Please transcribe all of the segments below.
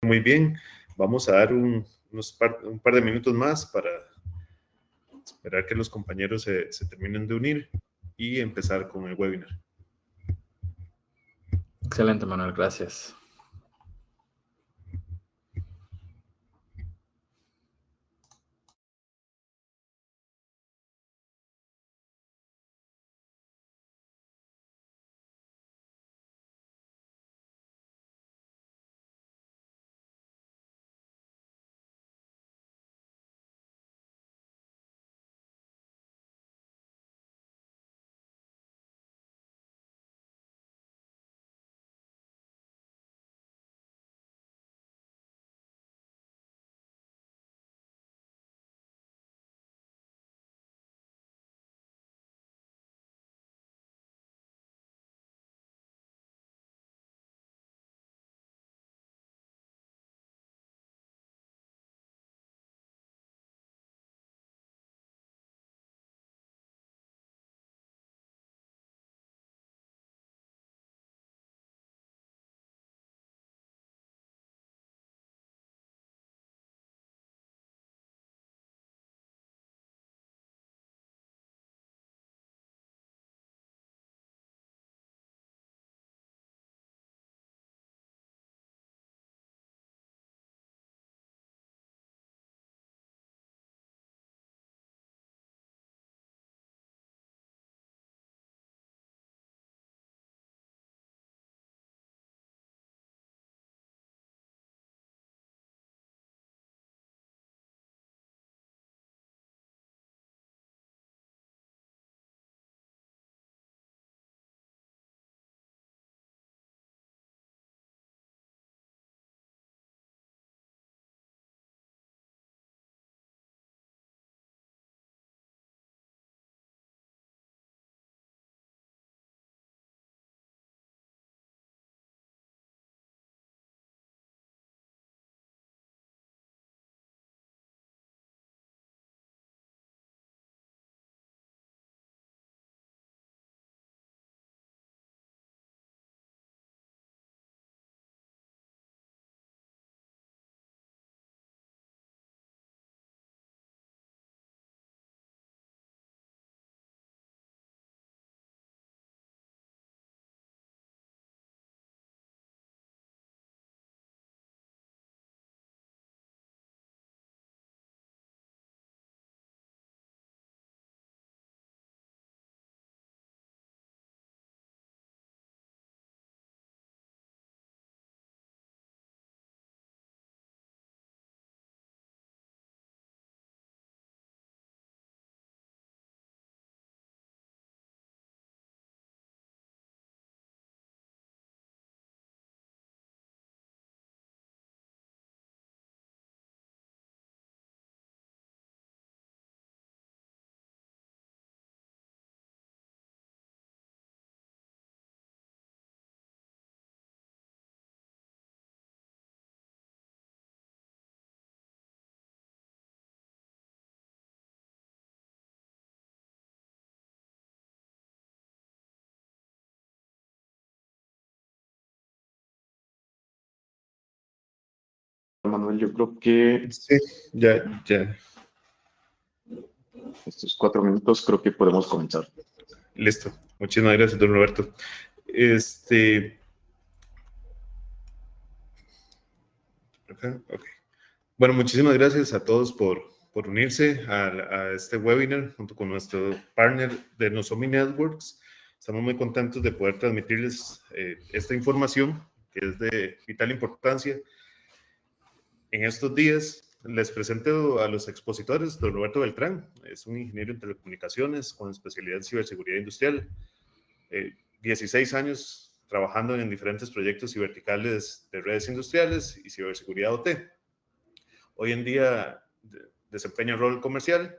muy bien. Vamos a dar un par de minutos más para esperar que los compañeros se terminen de unir y empezar con el webinar. Excelente, Manuel, gracias. Manuel, yo creo que Sí, ya. estos 4 minutos creo que podemos comenzar. Listo. Muchísimas gracias, don Roberto. Okay. Bueno, muchísimas gracias a todos por unirse a este webinar junto con nuestro partner de Nozomi Networks. Estamos muy contentos de poder transmitirles esta información que es de vital importancia. En estos días les presento a los expositores. Don Roberto Beltrán es un ingeniero en telecomunicaciones con especialidad en ciberseguridad industrial. 16 años trabajando en diferentes proyectos y verticales de redes industriales y ciberseguridad OT. Hoy en día desempeña un rol comercial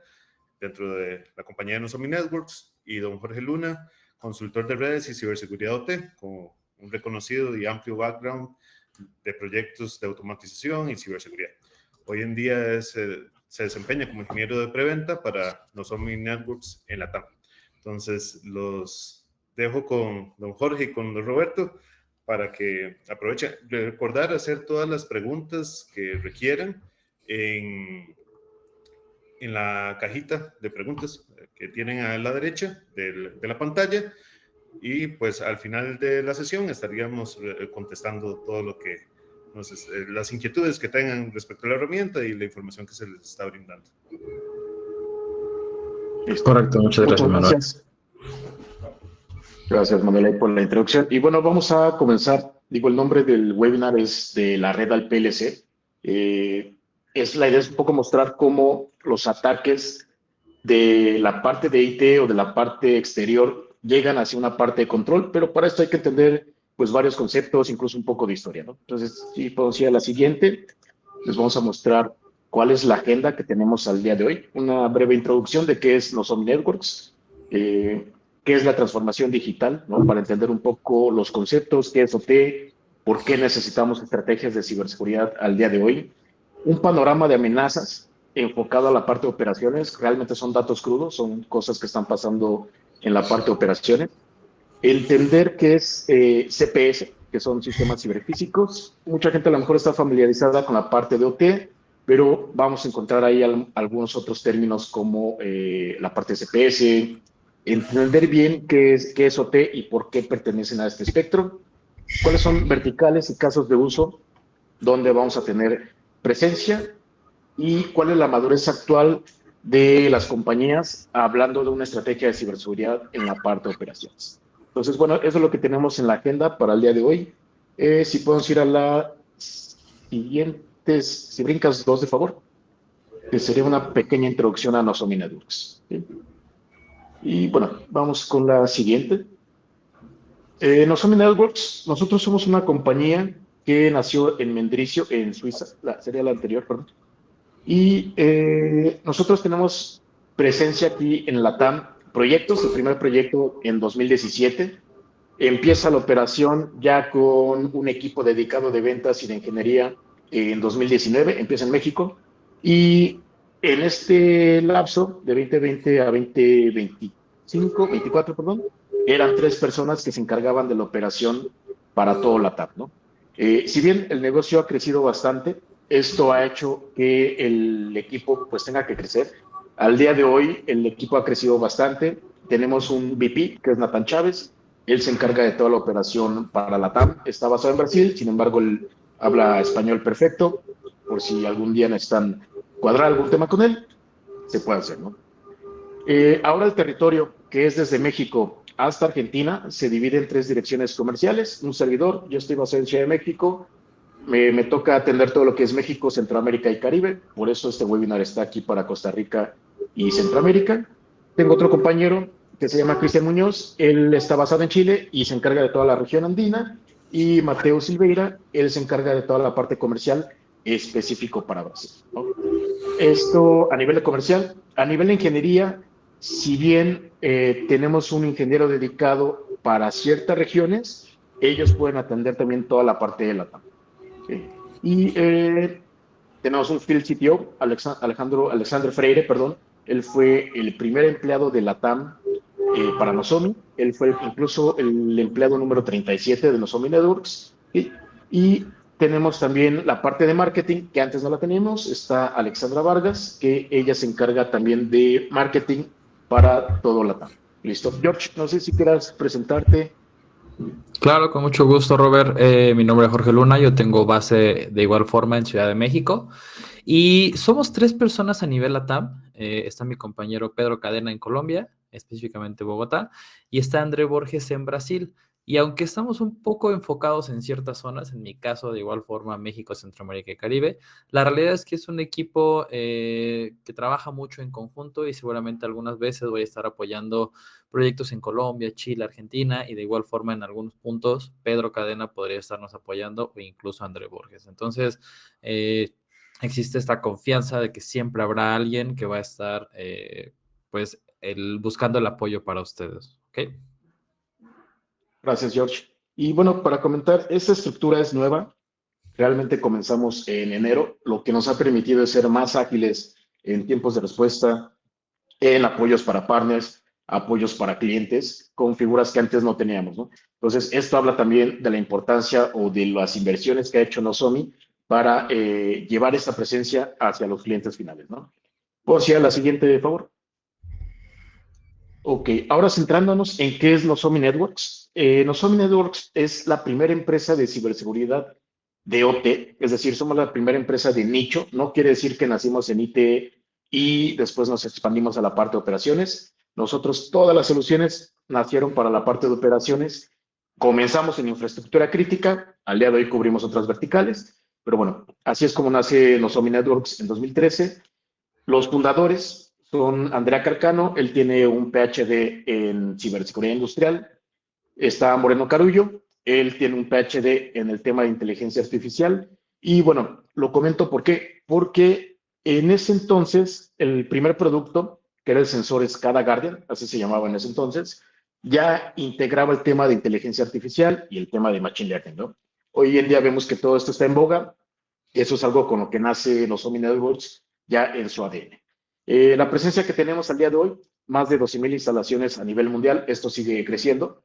dentro de la compañía Nozomi Networks, y don Jorge Luna, consultor de redes y ciberseguridad OT, con un reconocido y amplio background de proyectos de automatización y ciberseguridad. Hoy en día se desempeña como ingeniero de preventa para Nozomi Networks en la TAM. Entonces, los dejo con don Jorge y con don Roberto para que aprovechen. Recordar hacer todas las preguntas que requieran en la cajita de preguntas que tienen a la derecha de la pantalla, y pues al final de la sesión estaríamos contestando todo lo que las inquietudes que tengan respecto a la herramienta y la información que se les está brindando. Correcto, muchas gracias, Manuel. Gracias, Manuel, por la introducción. Y bueno, vamos a comenzar. Digo, el nombre del webinar es de la red al PLC. La idea es un poco mostrar cómo los ataques de la parte de IT o de la parte exterior llegan hacia una parte de control, pero para esto hay que entender pues varios conceptos, incluso un poco de historia, ¿no? Entonces, si podemos ir a la siguiente, les vamos a mostrar cuál es la agenda que tenemos al día de hoy. Una breve introducción de qué es Nozomi Networks, qué es la transformación digital, ¿no? Para entender un poco los conceptos, qué es OT, por qué necesitamos estrategias de ciberseguridad al día de hoy, un panorama de amenazas enfocado a la parte de operaciones. Realmente son datos crudos, son cosas que están pasando en la parte de operaciones. Entender qué es CPS, que son sistemas ciberfísicos. Mucha gente a lo mejor está familiarizada con la parte de OT, pero vamos a encontrar ahí algunos otros términos como la parte de CPS, entender bien qué es OT y por qué pertenecen a este espectro, cuáles son verticales y casos de uso donde vamos a tener presencia, y cuál es la madurez actual de las compañías hablando de una estrategia de ciberseguridad en la parte de operaciones. Entonces, bueno, eso es lo que tenemos en la agenda para el día de hoy. Si podemos ir a la siguiente, si brincas dos, de favor, que sería una pequeña introducción a Nozomi Networks. ¿Sí? Y bueno, vamos con la siguiente. Nozomi Networks, nosotros somos una compañía que nació en Mendrisio, en Suiza, sería la anterior, perdón. Y nosotros tenemos presencia aquí en LATAM, proyectos, el primer proyecto en 2017. Empieza la operación ya con un equipo dedicado de ventas y de ingeniería en 2019, empieza en México. Y en este lapso de 2020 a 2025, 24, perdón, eran 3 personas que se encargaban de la operación para todo LATAM, ¿no? Si bien el negocio ha crecido bastante, esto ha hecho que el equipo pues tenga que crecer. Al día de hoy el equipo ha crecido bastante. Tenemos un VP que es Nathan Chávez. Él se encarga de toda la operación para la TAM. Está basado en Brasil, sin embargo él habla español perfecto. Por si algún día necesitan cuadrar algún tema con él, se puede hacer, ¿no? Ahora el territorio, que es desde México hasta Argentina, se divide en 3 direcciones comerciales. Un servidor, yo estoy basado en Ciudad de México. Me toca atender todo lo que es México, Centroamérica y Caribe. Por eso este webinar está aquí para Costa Rica y Centroamérica. Tengo otro compañero que se llama Cristian Muñoz. Él está basado en Chile y se encarga de toda la región andina. Y Mateo Silveira, él se encarga de toda la parte comercial específico para Brasil, ¿no? Esto a nivel de comercial. A nivel de ingeniería, si bien tenemos un ingeniero dedicado para ciertas regiones, ellos pueden atender también toda la parte de la TAM. Y tenemos un Field CTO, Alexandre Freire, perdón. Él fue el primer empleado de la TAM para Nozomi. Él fue incluso el empleado número 37 de Nozomi Networks. Y tenemos también la parte de marketing, que antes no la teníamos. Está Alexandra Vargas, que ella se encarga también de marketing para todo la TAM. Listo. George, no sé si quieras presentarte. Claro, con mucho gusto, Robert. Mi nombre es Jorge Luna, yo tengo base de igual forma en Ciudad de México y somos 3 personas a nivel LATAM. Está mi compañero Pedro Cadena en Colombia, específicamente Bogotá, y está André Borges en Brasil. Y aunque estamos un poco enfocados en ciertas zonas, en mi caso de igual forma México, Centroamérica y Caribe, la realidad es que es un equipo que trabaja mucho en conjunto y seguramente algunas veces voy a estar apoyando proyectos en Colombia, Chile, Argentina, y de igual forma en algunos puntos Pedro Cadena podría estarnos apoyando o incluso André Borges. Entonces, existe esta confianza de que siempre habrá alguien que va a estar pues buscando el apoyo para ustedes. ¿Ok? Gracias, George. Y bueno, para comentar, esta estructura es nueva. Realmente comenzamos en enero, lo que nos ha permitido es ser más ágiles en tiempos de respuesta, en apoyos para partners. apoyos para clientes con figuras que antes no teníamos, ¿no? Entonces, esto habla también de la importancia o de las inversiones que ha hecho Nozomi para llevar esta presencia hacia los clientes finales, ¿no? Por si a la siguiente, por favor. Ok, ahora centrándonos en qué es Nozomi Networks. Nozomi Networks es la primera empresa de ciberseguridad de OT, es decir, somos la primera empresa de nicho. No quiere decir que nacimos en IT y después nos expandimos a la parte de operaciones. Nosotros, todas las soluciones nacieron para la parte de operaciones. Comenzamos en infraestructura crítica, al día de hoy cubrimos otras verticales, pero bueno, así es como nace Nozomi Networks en 2013. Los fundadores son Andrea Carcano, él tiene un PhD en ciberseguridad industrial. Está Moreno Carullo, él tiene un PhD en el tema de inteligencia artificial. Y bueno, lo comento ¿por qué? Porque en ese entonces, el primer producto, que era el sensor SCADA Guardian, así se llamaba en ese entonces, ya integraba el tema de inteligencia artificial y el tema de machine learning, ¿no? Hoy en día vemos que todo esto está en boga. Eso es algo con lo que nace los Omni Networks ya en su ADN. La presencia que tenemos al día de hoy, más de 12,000 instalaciones a nivel mundial, esto sigue creciendo.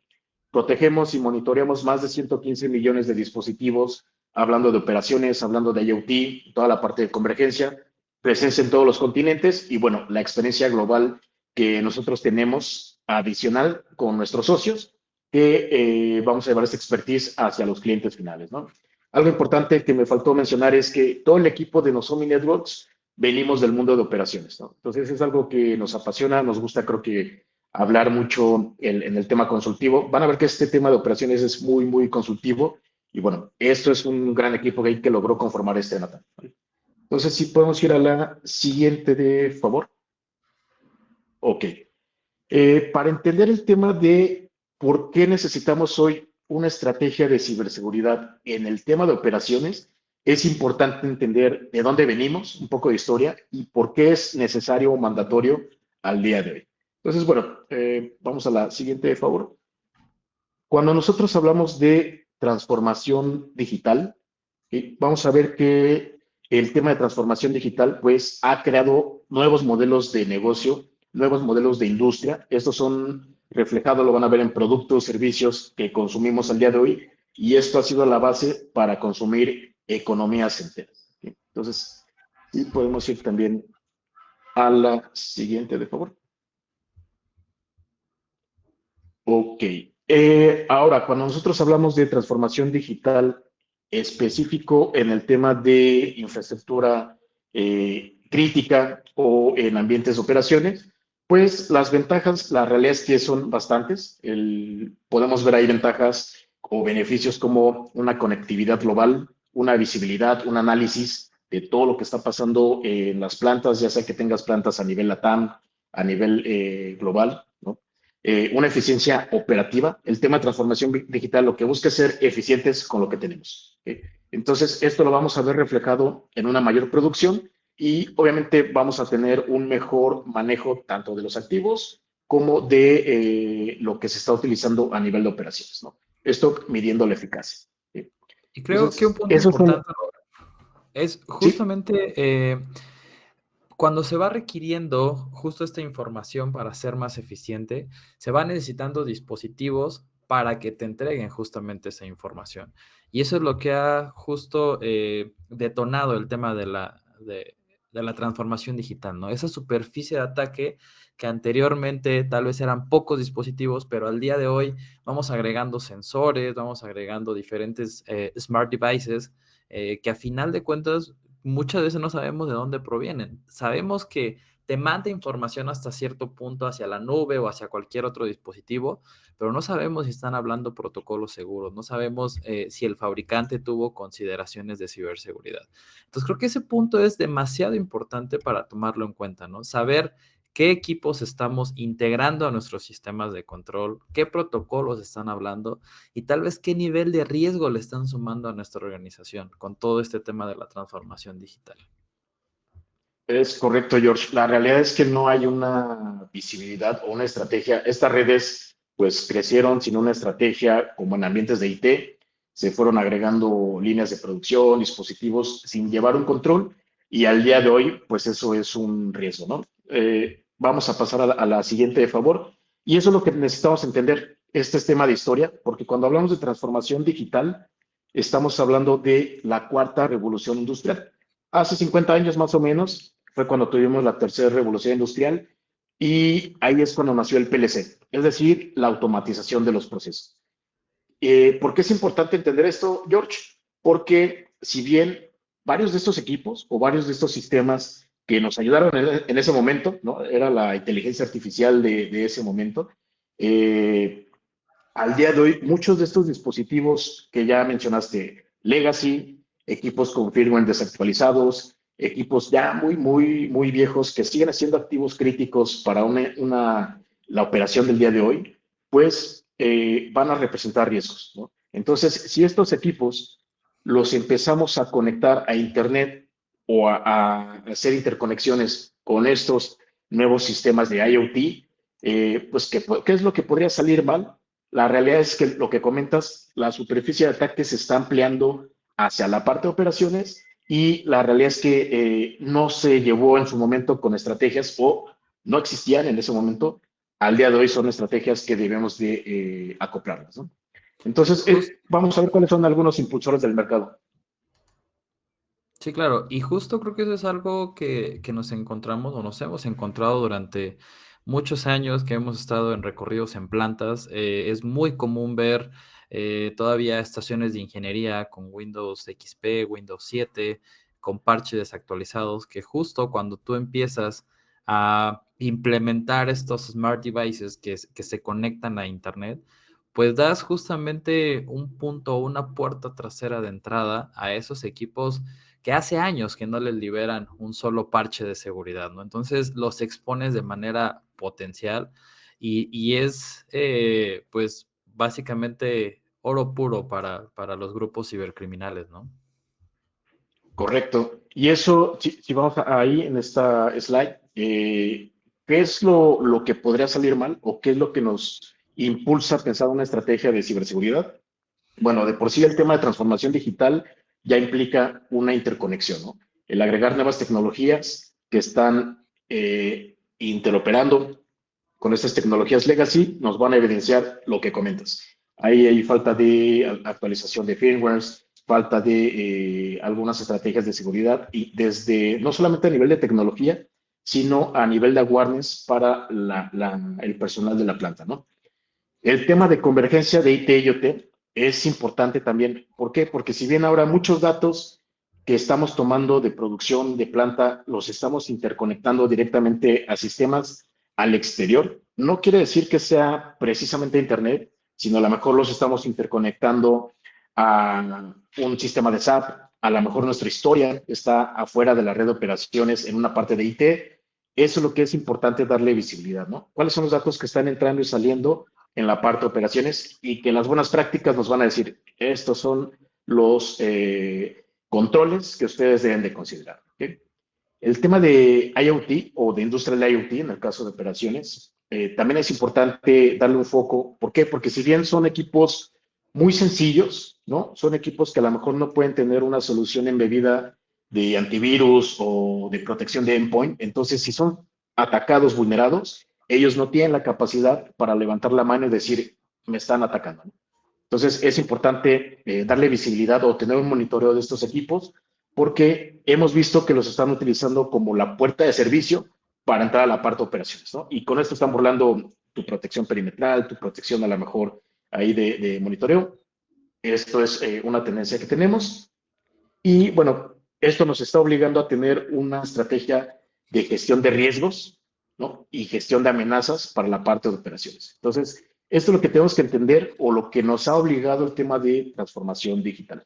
Protegemos y monitoreamos más de 115 millones de dispositivos, hablando de operaciones, hablando de IoT, toda la parte de convergencia, presencia en todos los continentes y bueno, la experiencia global que nosotros tenemos adicional con nuestros socios, que vamos a llevar esta expertise hacia los clientes finales, ¿no? Algo importante que me faltó mencionar es que todo el equipo de Nozomi Networks venimos del mundo de operaciones, ¿no? Entonces es algo que nos apasiona, nos gusta creo que hablar mucho en el tema consultivo. Van a ver que este tema de operaciones es muy, muy consultivo y bueno, esto es un gran equipo que logró conformar este Nathan. Entonces, si podemos ir a la siguiente, de favor. Ok. Para entender el tema de por qué necesitamos hoy una estrategia de ciberseguridad en el tema de operaciones, es importante entender de dónde venimos, un poco de historia y por qué es necesario o mandatorio al día de hoy. Entonces, bueno, vamos a la siguiente, de favor. Cuando nosotros hablamos de transformación digital, vamos a ver que el tema de transformación digital, pues, ha creado nuevos modelos de negocio, nuevos modelos de industria. Estos son reflejados, lo van a ver en productos, servicios que consumimos al día de hoy, y esto ha sido la base para consumir economías enteras. ¿Sí? Entonces, sí podemos ir también a la siguiente, de favor. Ok. Ahora, cuando nosotros hablamos de transformación digital específico en el tema de infraestructura crítica o en ambientes de operaciones, pues las ventajas, la realidad es que son bastantes. Podemos ver ahí ventajas o beneficios como una conectividad global, una visibilidad, un análisis de todo lo que está pasando en las plantas, ya sea que tengas plantas a nivel LATAM, a nivel global, ¿no? Una eficiencia operativa. El tema de transformación digital lo que busca es ser eficientes con lo que tenemos. Entonces, esto lo vamos a ver reflejado en una mayor producción y obviamente vamos a tener un mejor manejo tanto de los activos como de lo que se está utilizando a nivel de operaciones, ¿no? Esto midiendo la eficacia. Y creo Entonces, que un punto eso es importante es ¿sí? justamente cuando se va requiriendo justo esta información para ser más eficiente, se va necesitando dispositivos para que te entreguen justamente esa información. Y eso es lo que ha justo detonado el tema de la transformación digital, ¿no? Esa superficie de ataque que anteriormente tal vez eran pocos dispositivos, pero al día de hoy vamos agregando sensores, vamos agregando diferentes smart devices que a final de cuentas muchas veces no sabemos de dónde provienen. Sabemos que te manda información hasta cierto punto hacia la nube o hacia cualquier otro dispositivo, pero no sabemos si están hablando protocolos seguros, no sabemos si el fabricante tuvo consideraciones de ciberseguridad. Entonces creo que ese punto es demasiado importante para tomarlo en cuenta, ¿no? Saber qué equipos estamos integrando a nuestros sistemas de control, qué protocolos están hablando y tal vez qué nivel de riesgo le están sumando a nuestra organización con todo este tema de la transformación digital. Es correcto, George. La realidad es que no hay una visibilidad o una estrategia. Estas redes, pues, crecieron sin una estrategia, como en ambientes de IT. Se fueron agregando líneas de producción, dispositivos, sin llevar un control. Y al día de hoy, pues, eso es un riesgo, ¿no? Vamos a pasar a la siguiente, de favor. Y eso es lo que necesitamos entender. Este es tema de historia, porque cuando hablamos de transformación digital, estamos hablando de la cuarta revolución industrial. Hace 50 años más o menos fue cuando tuvimos la tercera revolución industrial y ahí es cuando nació el PLC, es decir, la automatización de los procesos. ¿Por qué es importante entender esto, George? Porque si bien varios de estos equipos o varios de estos sistemas que nos ayudaron en ese momento, ¿no? Era la inteligencia artificial de ese momento, eh, al día de hoy, muchos de estos dispositivos que ya mencionaste, legacy, equipos con firmware desactualizados, equipos ya muy viejos que siguen siendo activos críticos para la operación del día de hoy, pues van a representar riesgos, ¿no? Entonces, si estos equipos los empezamos a conectar a Internet o a hacer interconexiones con estos nuevos sistemas de IoT, pues, ¿qué es lo que podría salir mal? La realidad es que lo que comentas, la superficie de ataque se está ampliando hacia la parte de operaciones y la realidad es que no se llevó en su momento con estrategias o no existían en ese momento. Al día de hoy son estrategias que debemos de acoplarlas, ¿no? Entonces, vamos a ver cuáles son algunos impulsores del mercado. Sí, claro, y justo creo que eso es algo que nos encontramos o nos hemos encontrado durante muchos años que hemos estado en recorridos en plantas. Es muy común ver todavía estaciones de ingeniería con Windows XP, Windows 7, con parches desactualizados, que justo cuando tú empiezas a implementar estos smart devices que se conectan a Internet, pues das justamente un punto, una puerta trasera de entrada a esos equipos que hace años que no les liberan un solo parche de seguridad, ¿no? Entonces los expones de manera potencial y es, pues, básicamente oro puro para los grupos cibercriminales, ¿no? Correcto. Y eso, si vamos ahí en esta slide, ¿qué es lo que podría salir mal o qué es lo que nos impulsa a pensar una estrategia de ciberseguridad? Bueno, de por sí el tema de transformación digital ya implica una interconexión, ¿no? El agregar nuevas tecnologías que están interoperando con estas tecnologías legacy nos van a evidenciar lo que comentas. Ahí hay falta de actualización de firmwares, falta de algunas estrategias de seguridad y desde, no solamente a nivel de tecnología, sino a nivel de awareness para el personal de la planta, ¿no? El tema de convergencia de IT y OT es importante también. ¿Por qué? Porque si bien ahora muchos datos que estamos tomando de producción de planta los estamos interconectando directamente a sistemas al exterior, no quiere decir que sea precisamente Internet, sino a lo mejor los estamos interconectando a un sistema de SAP, a lo mejor nuestra historia está afuera de la red de operaciones en una parte de IT. Eso es lo que es importante darle visibilidad, ¿no? ¿Cuáles son los datos que están entrando y saliendo en la parte de operaciones y que las buenas prácticas nos van a decir, estos son los controles que ustedes deben de considerar? ¿Okay? El tema de IoT o de Industrial IoT, en el caso de operaciones, también es importante darle un foco. ¿Por qué? Porque si bien son equipos muy sencillos, ¿no? Son equipos que a lo mejor no pueden tener una solución embebida de antivirus o de protección de endpoint. Entonces, si son atacados, vulnerados, ellos no tienen la capacidad para levantar la mano y decir, me están atacando, ¿no? Entonces, es importante darle visibilidad o tener un monitoreo de estos equipos porque hemos visto que los están utilizando como la puerta de servicio para entrar a la parte de operaciones, ¿no? Y con esto están burlando tu protección perimetral, tu protección a lo mejor ahí de monitoreo. Esto es una tendencia que tenemos. Y bueno, esto nos está obligando a tener una estrategia de gestión de riesgos, ¿no? Y gestión de amenazas para la parte de operaciones. Entonces, esto es lo que tenemos que entender o lo que nos ha obligado el tema de transformación digital.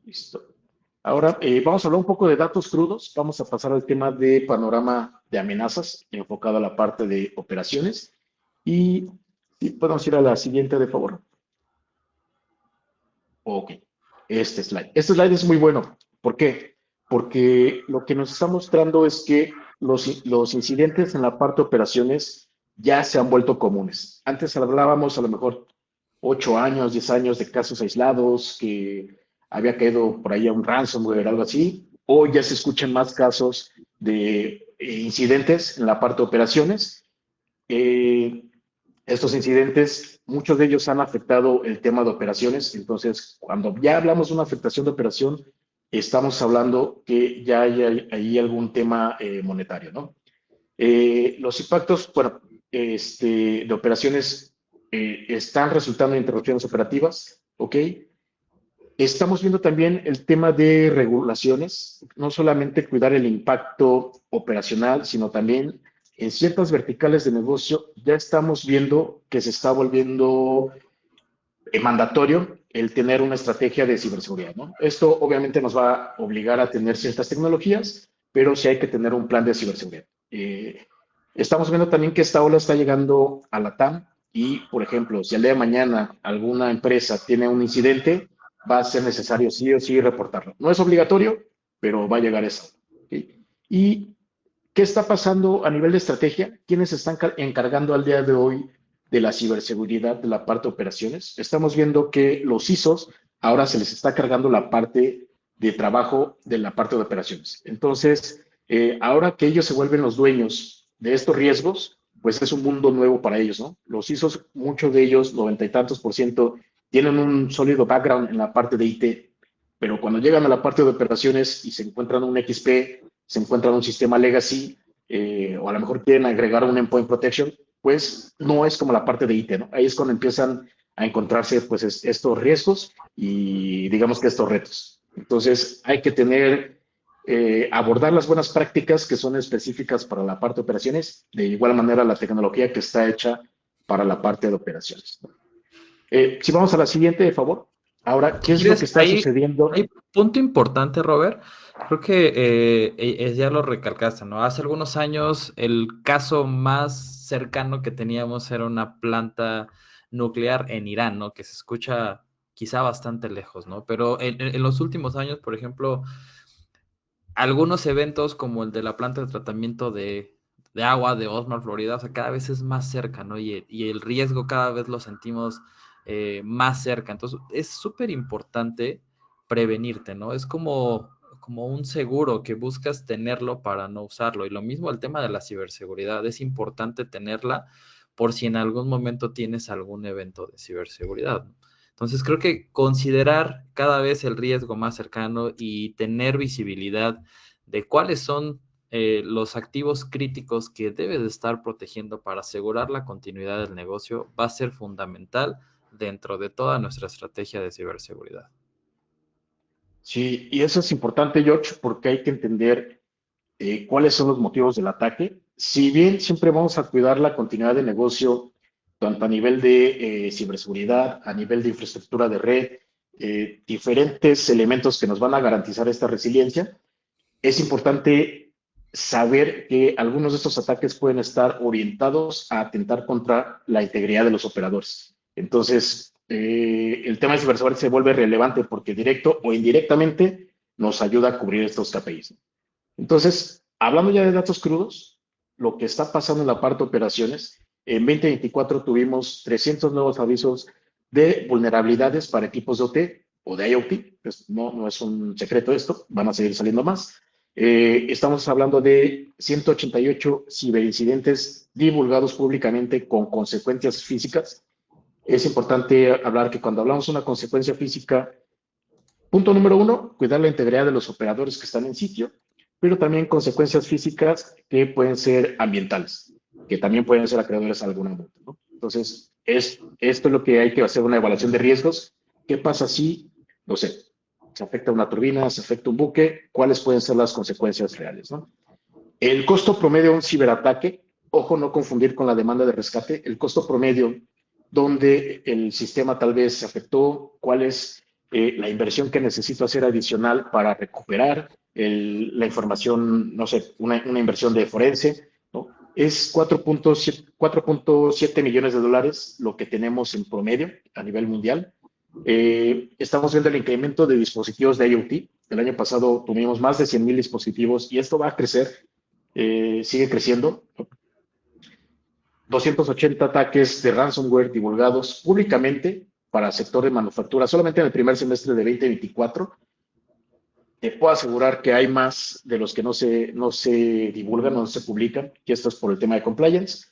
Listo. Ahora vamos a hablar un poco de datos crudos. Vamos a pasar al tema de panorama de amenazas enfocado a la parte de operaciones. Y sí, podemos ir a la siguiente, de favor. Ok, este slide. Este slide es muy bueno. ¿Por qué? Porque lo que nos está mostrando es que los incidentes en la parte de operaciones ya se han vuelto comunes. Antes hablábamos a lo mejor 8 años, 10 años de casos aislados, que había caído por ahí a un ransomware, algo así. Hoy ya se escuchan más casos de incidentes en la parte de operaciones. Estos incidentes, muchos de ellos han afectado el tema de operaciones. Entonces, cuando ya hablamos de una afectación de operación, estamos hablando que ya hay ahí algún tema monetario, ¿no? Los impactos, bueno, de operaciones están resultando en interrupciones operativas, ¿ok? Estamos viendo también el tema de regulaciones, no solamente cuidar el impacto operacional, sino también en ciertas verticales de negocio ya estamos viendo que se está volviendo mandatorio el tener una estrategia de ciberseguridad, ¿no? Esto obviamente nos va a obligar a tener ciertas tecnologías, pero sí hay que tener un plan de ciberseguridad. Estamos viendo también que esta ola está llegando a la TAM y, por ejemplo, si el día de mañana alguna empresa tiene un incidente, va a ser necesario sí o sí reportarlo. No es obligatorio, pero va a llegar eso. ¿Sí? ¿Y qué está pasando a nivel de estrategia? ¿Quiénes se están encargando al día de hoy de la ciberseguridad de la parte de operaciones? Estamos viendo que los ISOs ahora se les está cargando la parte de trabajo de la parte de operaciones. Entonces, ahora que ellos se vuelven los dueños de estos riesgos, pues es un mundo nuevo para ellos, ¿no? Los ISOs, muchos de ellos, 90 y tantos%, tienen un sólido background en la parte de IT, pero cuando llegan a la parte de operaciones y se encuentran un XP, se encuentran un sistema legacy, o a lo mejor quieren agregar un endpoint protection, pues no es como la parte de IT, ¿no? Ahí es cuando empiezan a encontrarse pues estos riesgos y digamos que estos retos. Entonces hay que tener, abordar las buenas prácticas que son específicas para la parte de operaciones, de igual manera la tecnología que está hecha para la parte de operaciones, ¿no? Si vamos a la siguiente, de favor. Ahora, ¿qué es lo que ¿Quieres? está sucediendo? Hay punto importante, Robert. Creo que ya lo recalcaste, ¿no? Hace algunos años el caso más cercano que teníamos era una planta nuclear en Irán, ¿no? Que se escucha quizá bastante lejos, ¿no? Pero en los últimos años, por ejemplo, algunos eventos como el de la planta de tratamiento de agua de Osmar, Florida, o sea, cada vez es más cerca, ¿no? Y el riesgo cada vez lo sentimos más cerca. Entonces, es súper importante prevenirte, ¿no? Es como un seguro que buscas tenerlo para no usarlo. Y lo mismo el tema de la ciberseguridad, es importante tenerla por si en algún momento tienes algún evento de ciberseguridad, ¿no? Entonces creo que considerar cada vez el riesgo más cercano y tener visibilidad de cuáles son los activos críticos que debes de estar protegiendo para asegurar la continuidad del negocio va a ser fundamental dentro de toda nuestra estrategia de ciberseguridad. Sí, y eso es importante, George, porque hay que entender cuáles son los motivos del ataque. Si bien siempre vamos a cuidar la continuidad de negocio, tanto a nivel de ciberseguridad, a nivel de infraestructura de red, diferentes elementos que nos van a garantizar esta resiliencia, es importante saber que algunos de estos ataques pueden estar orientados a atentar contra la integridad de los operadores. Entonces, el tema de ciberseguridad se vuelve relevante porque directo o indirectamente nos ayuda a cubrir estos KPIs. Entonces, hablando ya de datos crudos, lo que está pasando en la parte de operaciones, en 2024 tuvimos 300 nuevos avisos de vulnerabilidades para equipos de OT o de IoT, pues no es un secreto esto, van a seguir saliendo más. Estamos hablando de 188 ciberincidentes divulgados públicamente con consecuencias físicas. Es importante hablar que cuando hablamos de una consecuencia física, punto número uno, cuidar la integridad de los operadores que están en sitio, pero también consecuencias físicas que pueden ser ambientales, que también pueden ser acreedores a alguna multa, ¿no? Entonces, esto es lo que hay que hacer una evaluación de riesgos. ¿Qué pasa si, no sé, se afecta una turbina, se afecta un buque? ¿Cuáles pueden ser las consecuencias reales, ¿no? El costo promedio de un ciberataque, ojo, no confundir con la demanda de rescate, el costo promedio donde el sistema tal vez se afectó, cuál es la inversión que necesito hacer adicional para recuperar la información, no sé, una inversión de forense, ¿no? Es 4.7 millones de dólares lo que tenemos en promedio a nivel mundial. Estamos viendo el incremento de dispositivos de IoT. El año pasado tuvimos más de 100,000 dispositivos y esto va a crecer, sigue creciendo. 280 ataques de ransomware divulgados públicamente para el sector de manufactura solamente en el primer semestre de 2024. Te puedo asegurar que hay más de los que no se divulgan, no se publican, y esto es por el tema de compliance,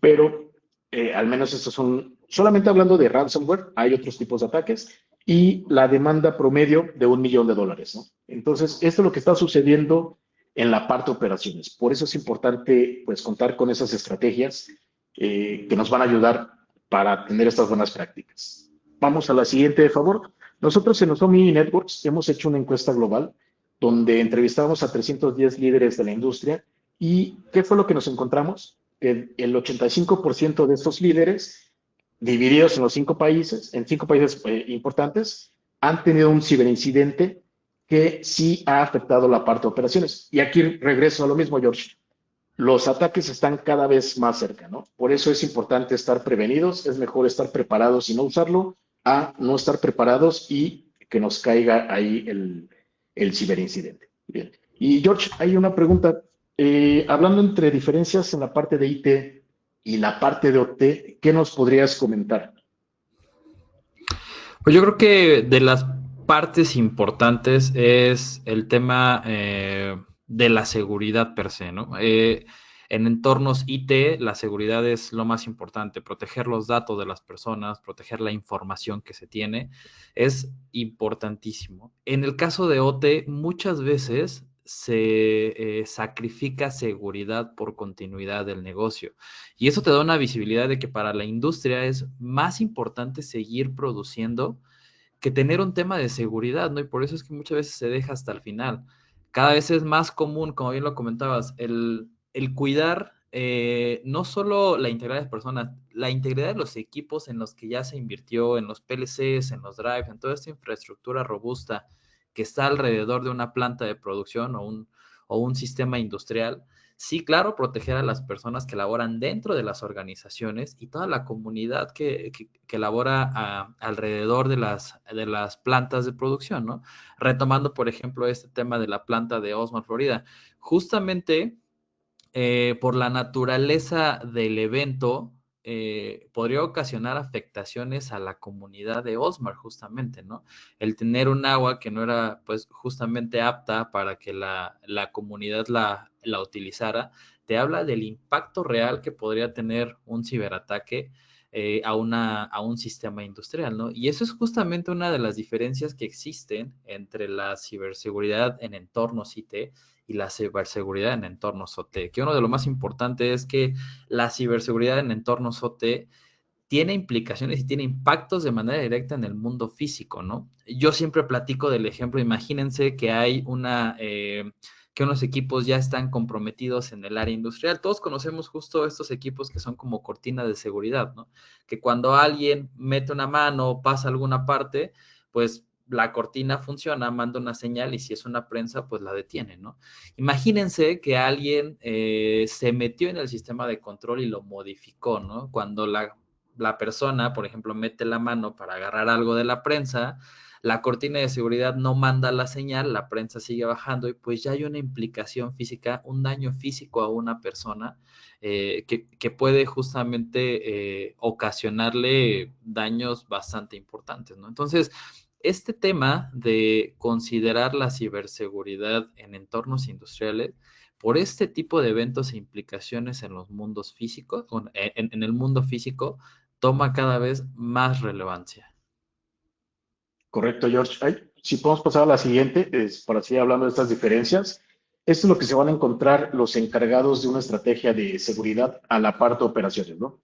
pero Al menos estos son, solamente hablando de ransomware, hay otros tipos de ataques y la demanda promedio de $1 millón, ¿no? Entonces, esto es lo que está sucediendo en la parte de operaciones. Por eso es importante, pues, contar con esas estrategias que nos van a ayudar para tener estas buenas prácticas. Vamos a la siguiente, de favor. Nosotros en Nozomi Networks hemos hecho una encuesta global donde entrevistamos a 310 líderes de la industria. ¿Y qué fue lo que nos encontramos? Que el 85% de estos líderes, divididos en los 5 países, en 5 países importantes, han tenido un ciberincidente que sí ha afectado la parte de operaciones. Y aquí regreso a lo mismo, George. Los ataques están cada vez más cerca, ¿no? Por eso es importante estar prevenidos, es mejor estar preparados y no usarlo, a no estar preparados y que nos caiga ahí el ciberincidente. Bien. Y George, hay una pregunta. Hablando entre diferencias en la parte de IT y la parte de OT, ¿qué nos podrías comentar? Pues yo creo que de las partes importantes es el tema de la seguridad per se, ¿no? En entornos IT, la seguridad es lo más importante. Proteger los datos de las personas, proteger la información que se tiene, es importantísimo. En el caso de OT, muchas veces se sacrifica seguridad por continuidad del negocio. Y eso te da una visibilidad de que para la industria es más importante seguir produciendo que tener un tema de seguridad, ¿no? Y por eso es que muchas veces se deja hasta el final. Cada vez es más común, como bien lo comentabas, el cuidar no solo la integridad de las personas, la integridad de los equipos en los que ya se invirtió, en los PLCs, en los drives, en toda esta infraestructura robusta que está alrededor de una planta de producción o un sistema industrial. Sí, claro, proteger a las personas que laboran dentro de las organizaciones y toda la comunidad que labora alrededor de las plantas de producción, ¿no? Retomando, por ejemplo, este tema de la planta de Osmar, Florida. Justamente por la naturaleza del evento, podría ocasionar afectaciones a la comunidad de Osmar, justamente, ¿no? El tener un agua que no era, pues, justamente apta para que la comunidad la utilizara, te habla del impacto real que podría tener un ciberataque a un sistema industrial, ¿no? Y eso es justamente una de las diferencias que existen entre la ciberseguridad en entornos IT y la ciberseguridad en entornos OT, que uno de lo más importante es que la ciberseguridad en entornos OT tiene implicaciones y tiene impactos de manera directa en el mundo físico, ¿no? Yo siempre platico del ejemplo, imagínense que hay que unos equipos ya están comprometidos en el área industrial. Todos conocemos justo estos equipos que son como cortina de seguridad, ¿no? Que cuando alguien mete una mano o pasa alguna parte, pues la cortina funciona, manda una señal y si es una prensa, pues la detiene, ¿no? Imagínense que alguien se metió en el sistema de control y lo modificó, ¿no? Cuando la persona, por ejemplo, mete la mano para agarrar algo de la prensa, la cortina de seguridad no manda la señal, la prensa sigue bajando y pues ya hay una implicación física, un daño físico a una persona que puede justamente ocasionarle daños bastante importantes, ¿no? Entonces, este tema de considerar la ciberseguridad en entornos industriales, por este tipo de eventos e implicaciones en los mundos físicos, en el mundo físico, toma cada vez más relevancia. Correcto, George. Ay, si podemos pasar a la siguiente, es para seguir hablando de estas diferencias. Esto es lo que se van a encontrar los encargados de una estrategia de seguridad a la parte de operaciones, ¿no?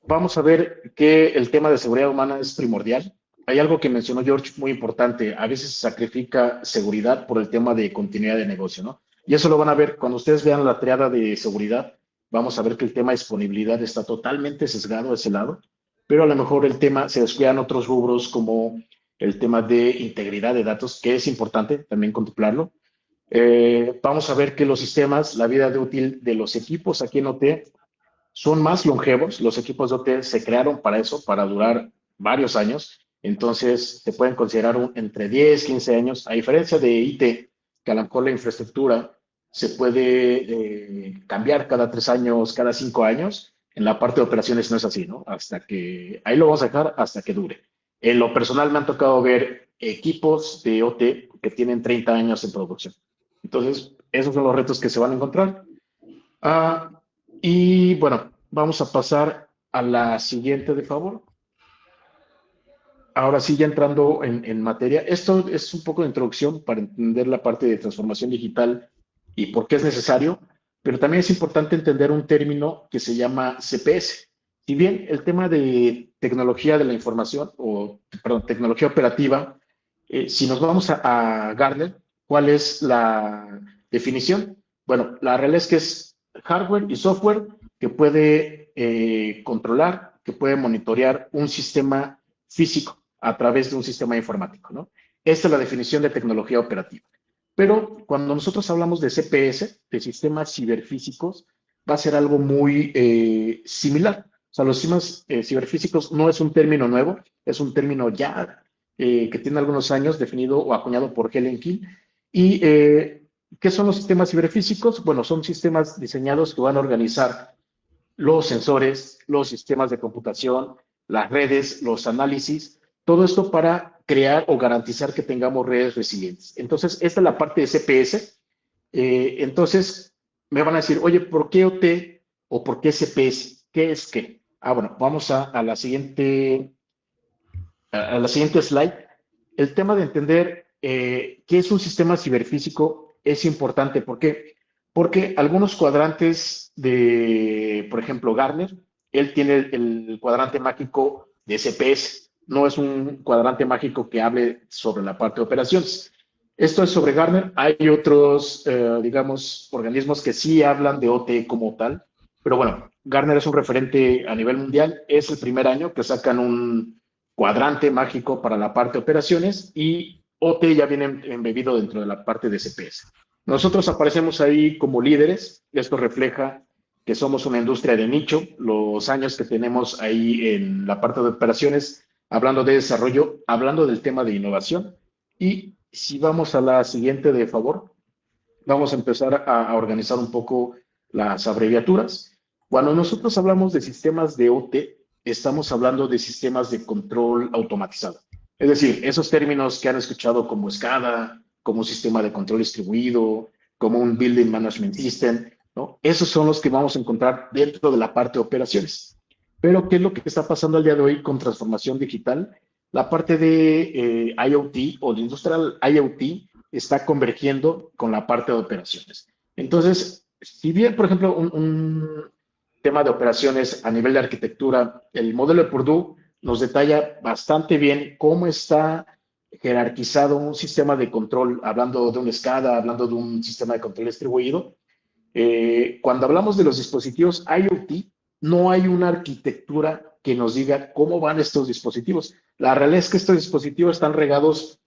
Vamos a ver que el tema de seguridad humana es primordial. Hay algo que mencionó George muy importante. A veces se sacrifica seguridad por el tema de continuidad de negocio, ¿no? Y eso lo van a ver cuando ustedes vean la triada de seguridad. Vamos a ver que el tema de disponibilidad está totalmente sesgado a ese lado, pero a lo mejor el tema se descuidan otros rubros como el tema de integridad de datos, que es importante también contemplarlo. Vamos a ver que los sistemas, la vida de útil de los equipos aquí en OT son más longevos. Los equipos de OT se crearon para eso, para durar varios años. Entonces, se pueden considerar entre 10, 15 años, a diferencia de IT, que a lo mejor la infraestructura se puede cambiar cada 3 años, cada 5 años. En la parte de operaciones no es así, ¿no? Ahí lo vamos a dejar hasta que dure. En lo personal me han tocado ver equipos de OT que tienen 30 años en producción. Entonces, esos son los retos que se van a encontrar. Ah, y bueno, vamos a pasar a la siguiente, de favor. Ahora sí, ya entrando en materia, esto es un poco de introducción para entender la parte de transformación digital y por qué es necesario, pero también es importante entender un término que se llama CPS. Si bien el tema de tecnología de la información, o perdón, tecnología operativa, si nos vamos a Gartner, ¿cuál es la definición? Bueno, la realidad es que es hardware y software que puede controlar, que puede monitorear un sistema físico a través de un sistema informático, ¿no? Esta es la definición de tecnología operativa. Pero cuando nosotros hablamos de CPS, de sistemas ciberfísicos, va a ser algo muy similar. O sea, los sistemas ciberfísicos no es un término nuevo, es un término ya que tiene algunos años definido o acuñado por Helen King. ¿Y qué son los sistemas ciberfísicos? Bueno, son sistemas diseñados que van a organizar los sensores, los sistemas de computación, las redes, los análisis, todo esto para crear o garantizar que tengamos redes resilientes. Entonces, esta es la parte de CPS. Entonces, me van a decir, oye, ¿por qué OT o por qué CPS? ¿Qué es qué? Ah, bueno, vamos a la siguiente slide. El tema de entender qué es un sistema ciberfísico es importante. ¿Por qué? Porque algunos cuadrantes de, por ejemplo, Gartner, él tiene el cuadrante mágico de CPS. No es un cuadrante mágico que hable sobre la parte de operaciones. Esto es sobre Gartner. Hay otros, digamos, organismos que sí hablan de OT como tal. Pero bueno, Gartner es un referente a nivel mundial. Es el primer año que sacan un cuadrante mágico para la parte de operaciones y OT ya viene embebido dentro de la parte de CPS. Nosotros aparecemos ahí como líderes, esto refleja que somos una industria de nicho, los años que tenemos ahí en la parte de operaciones, hablando de desarrollo, hablando del tema de innovación. Y si vamos a la siguiente, de favor, vamos a empezar a organizar un poco las abreviaturas. Cuando nosotros hablamos de sistemas de OT, estamos hablando de sistemas de control automatizado. Es decir, esos términos que han escuchado como SCADA, como sistema de control distribuido, como un Building Management System, ¿no? Esos son los que vamos a encontrar dentro de la parte de operaciones. Pero, ¿qué es lo que está pasando al día de hoy con transformación digital? La parte de IoT o de Industrial IoT está convergiendo con la parte de operaciones. Entonces, si bien, por ejemplo, un tema de operaciones a nivel de arquitectura, el modelo de Purdue nos detalla bastante bien cómo está jerarquizado un sistema de control, hablando de un SCADA, hablando de un sistema de control distribuido. Cuando hablamos de los dispositivos IoT, no hay una arquitectura que nos diga cómo van estos dispositivos. La realidad es que estos dispositivos están regados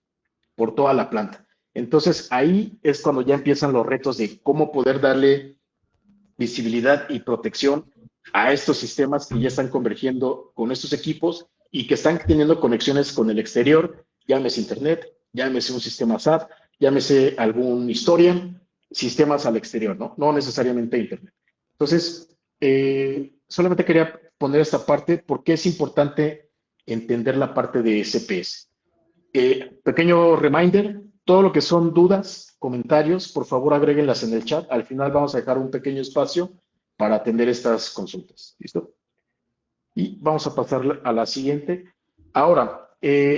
por toda la planta. Entonces, ahí es cuando ya empiezan los retos de cómo poder darle visibilidad y protección a estos sistemas que ya están convergiendo con estos equipos y que están teniendo conexiones con el exterior, llámese Internet, llámese un sistema SAP, llámese algún historian, sistemas al exterior, ¿no? No necesariamente Internet. Entonces, solamente quería poner esta parte porque es importante entender la parte de CPS. Pequeño reminder, todo lo que son dudas, comentarios, por favor agréguenlas en el chat. Al final vamos a dejar un pequeño espacio para atender estas consultas. ¿Listo? Y vamos a pasar a la siguiente. Ahora,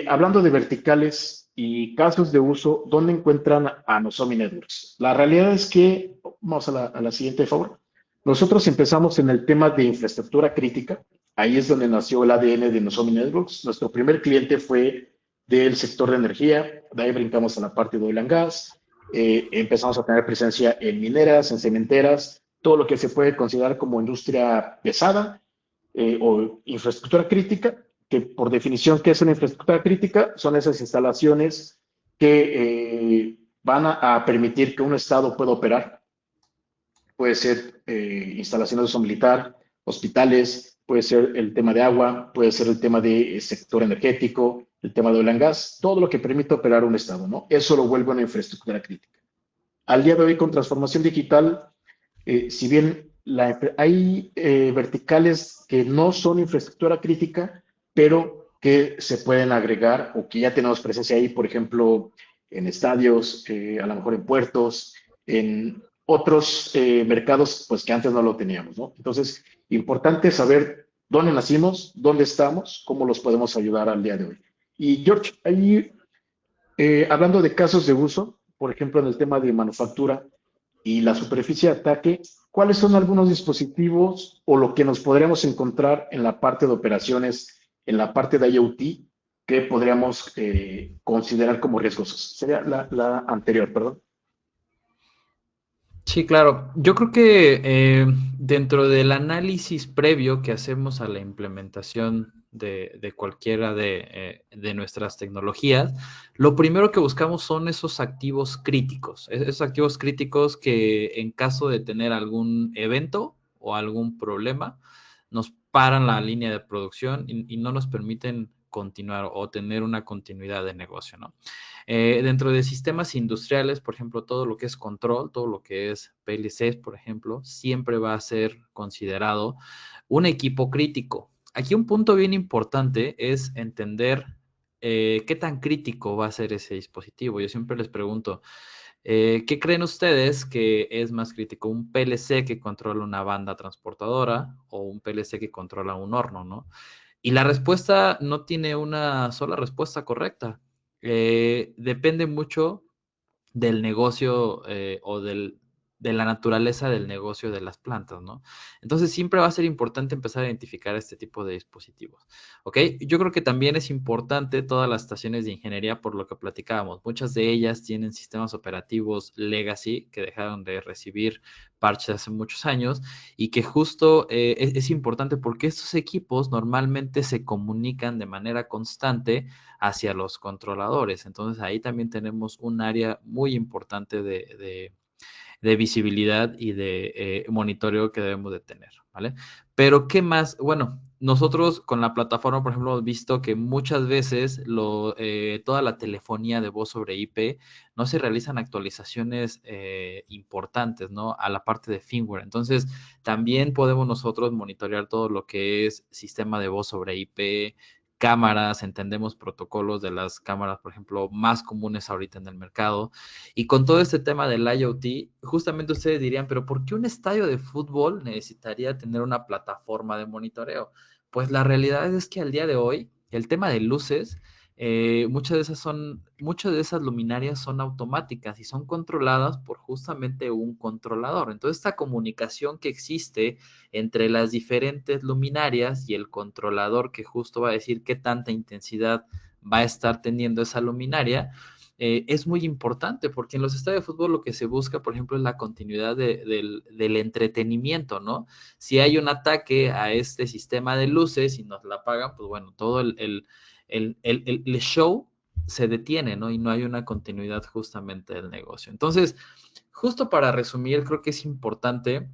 hablando de verticales y casos de uso, ¿dónde encuentran a Nozomi Networks? La realidad es que, vamos a la siguiente, por favor. Nosotros empezamos en el tema de infraestructura crítica. Ahí es donde nació el ADN de Nozomi Networks. Nuestro primer cliente fue del sector de energía, de ahí brincamos a la parte de oil and gas, empezamos a tener presencia en mineras, en cementeras, todo lo que se puede considerar como industria pesada o infraestructura crítica, que por definición, ¿qué es una infraestructura crítica? Son esas instalaciones que van a permitir que un Estado pueda operar. Puede ser instalaciones de uso militar, hospitales, puede ser el tema de agua, puede ser el tema de sector energético, el tema de oil and gas, todo lo que permite operar un Estado, ¿no? Eso lo vuelve una infraestructura crítica. Al día de hoy, con transformación digital, si bien hay verticales que no son infraestructura crítica, pero que se pueden agregar o que ya tenemos presencia ahí, por ejemplo, en estadios, a lo mejor en puertos, en otros mercados, pues que antes no lo teníamos, ¿no? Entonces, importante saber dónde nacimos, dónde estamos, cómo los podemos ayudar al día de hoy. Y George, ahí hablando de casos de uso, por ejemplo, en el tema de manufactura y la superficie de ataque, ¿cuáles son algunos dispositivos o lo que nos podríamos encontrar en la parte de operaciones, en la parte de IoT, que podríamos considerar como riesgosos? Sería la anterior, perdón. Sí, claro. Yo creo que dentro del análisis previo que hacemos a la implementación de cualquiera de nuestras tecnologías, lo primero que buscamos son esos activos críticos, esos activos críticos que en caso de tener algún evento o algún problema, nos paran la línea de producción y no nos permiten continuar o tener una continuidad de negocio, ¿no? Dentro de sistemas industriales, por ejemplo, todo lo que es control, todo lo que es PLCs, por ejemplo, siempre va a ser considerado un equipo crítico. Aquí un punto bien importante es entender qué tan crítico va a ser ese dispositivo. Yo siempre les pregunto, ¿qué creen ustedes que es más crítico? ¿Un PLC que controla una banda transportadora o un PLC que controla un horno, ¿no? Y la respuesta no tiene una sola respuesta correcta. Depende mucho del negocio de la naturaleza del negocio de las plantas, ¿no? Entonces siempre va a ser importante empezar a identificar este tipo de dispositivos, ¿ok? Yo creo que también es importante todas las estaciones de ingeniería por lo que platicábamos. Muchas de ellas tienen sistemas operativos legacy que dejaron de recibir parches hace muchos años y que justo es importante porque estos equipos normalmente se comunican de manera constante hacia los controladores. Entonces ahí también tenemos un área muy importante de visibilidad y de monitoreo que debemos de tener, ¿vale? Pero ¿qué más? Bueno, nosotros con la plataforma, por ejemplo, hemos visto que muchas veces toda la telefonía de voz sobre IP no se realizan actualizaciones importantes, ¿no? A la parte de firmware. Entonces, también podemos nosotros monitorear todo lo que es sistema de voz sobre IP, cámaras, entendemos protocolos de las cámaras, por ejemplo, más comunes ahorita en el mercado. Y con todo este tema del IoT, justamente ustedes dirían, pero ¿por qué un estadio de fútbol necesitaría tener una plataforma de monitoreo? Pues la realidad es que al día de hoy, el tema de luces, muchas de esas luminarias son automáticas y son controladas por justamente un controlador. Entonces, esta comunicación que existe entre las diferentes luminarias y el controlador que justo va a decir qué tanta intensidad va a estar teniendo esa luminaria, es muy importante porque en los estadios de fútbol lo que se busca, por ejemplo, es la continuidad del entretenimiento, ¿no? Si hay un ataque a este sistema de luces y nos la apagan, pues bueno, todo el show se detiene, ¿no? Y no hay una continuidad justamente del negocio. Entonces, justo para resumir, creo que es importante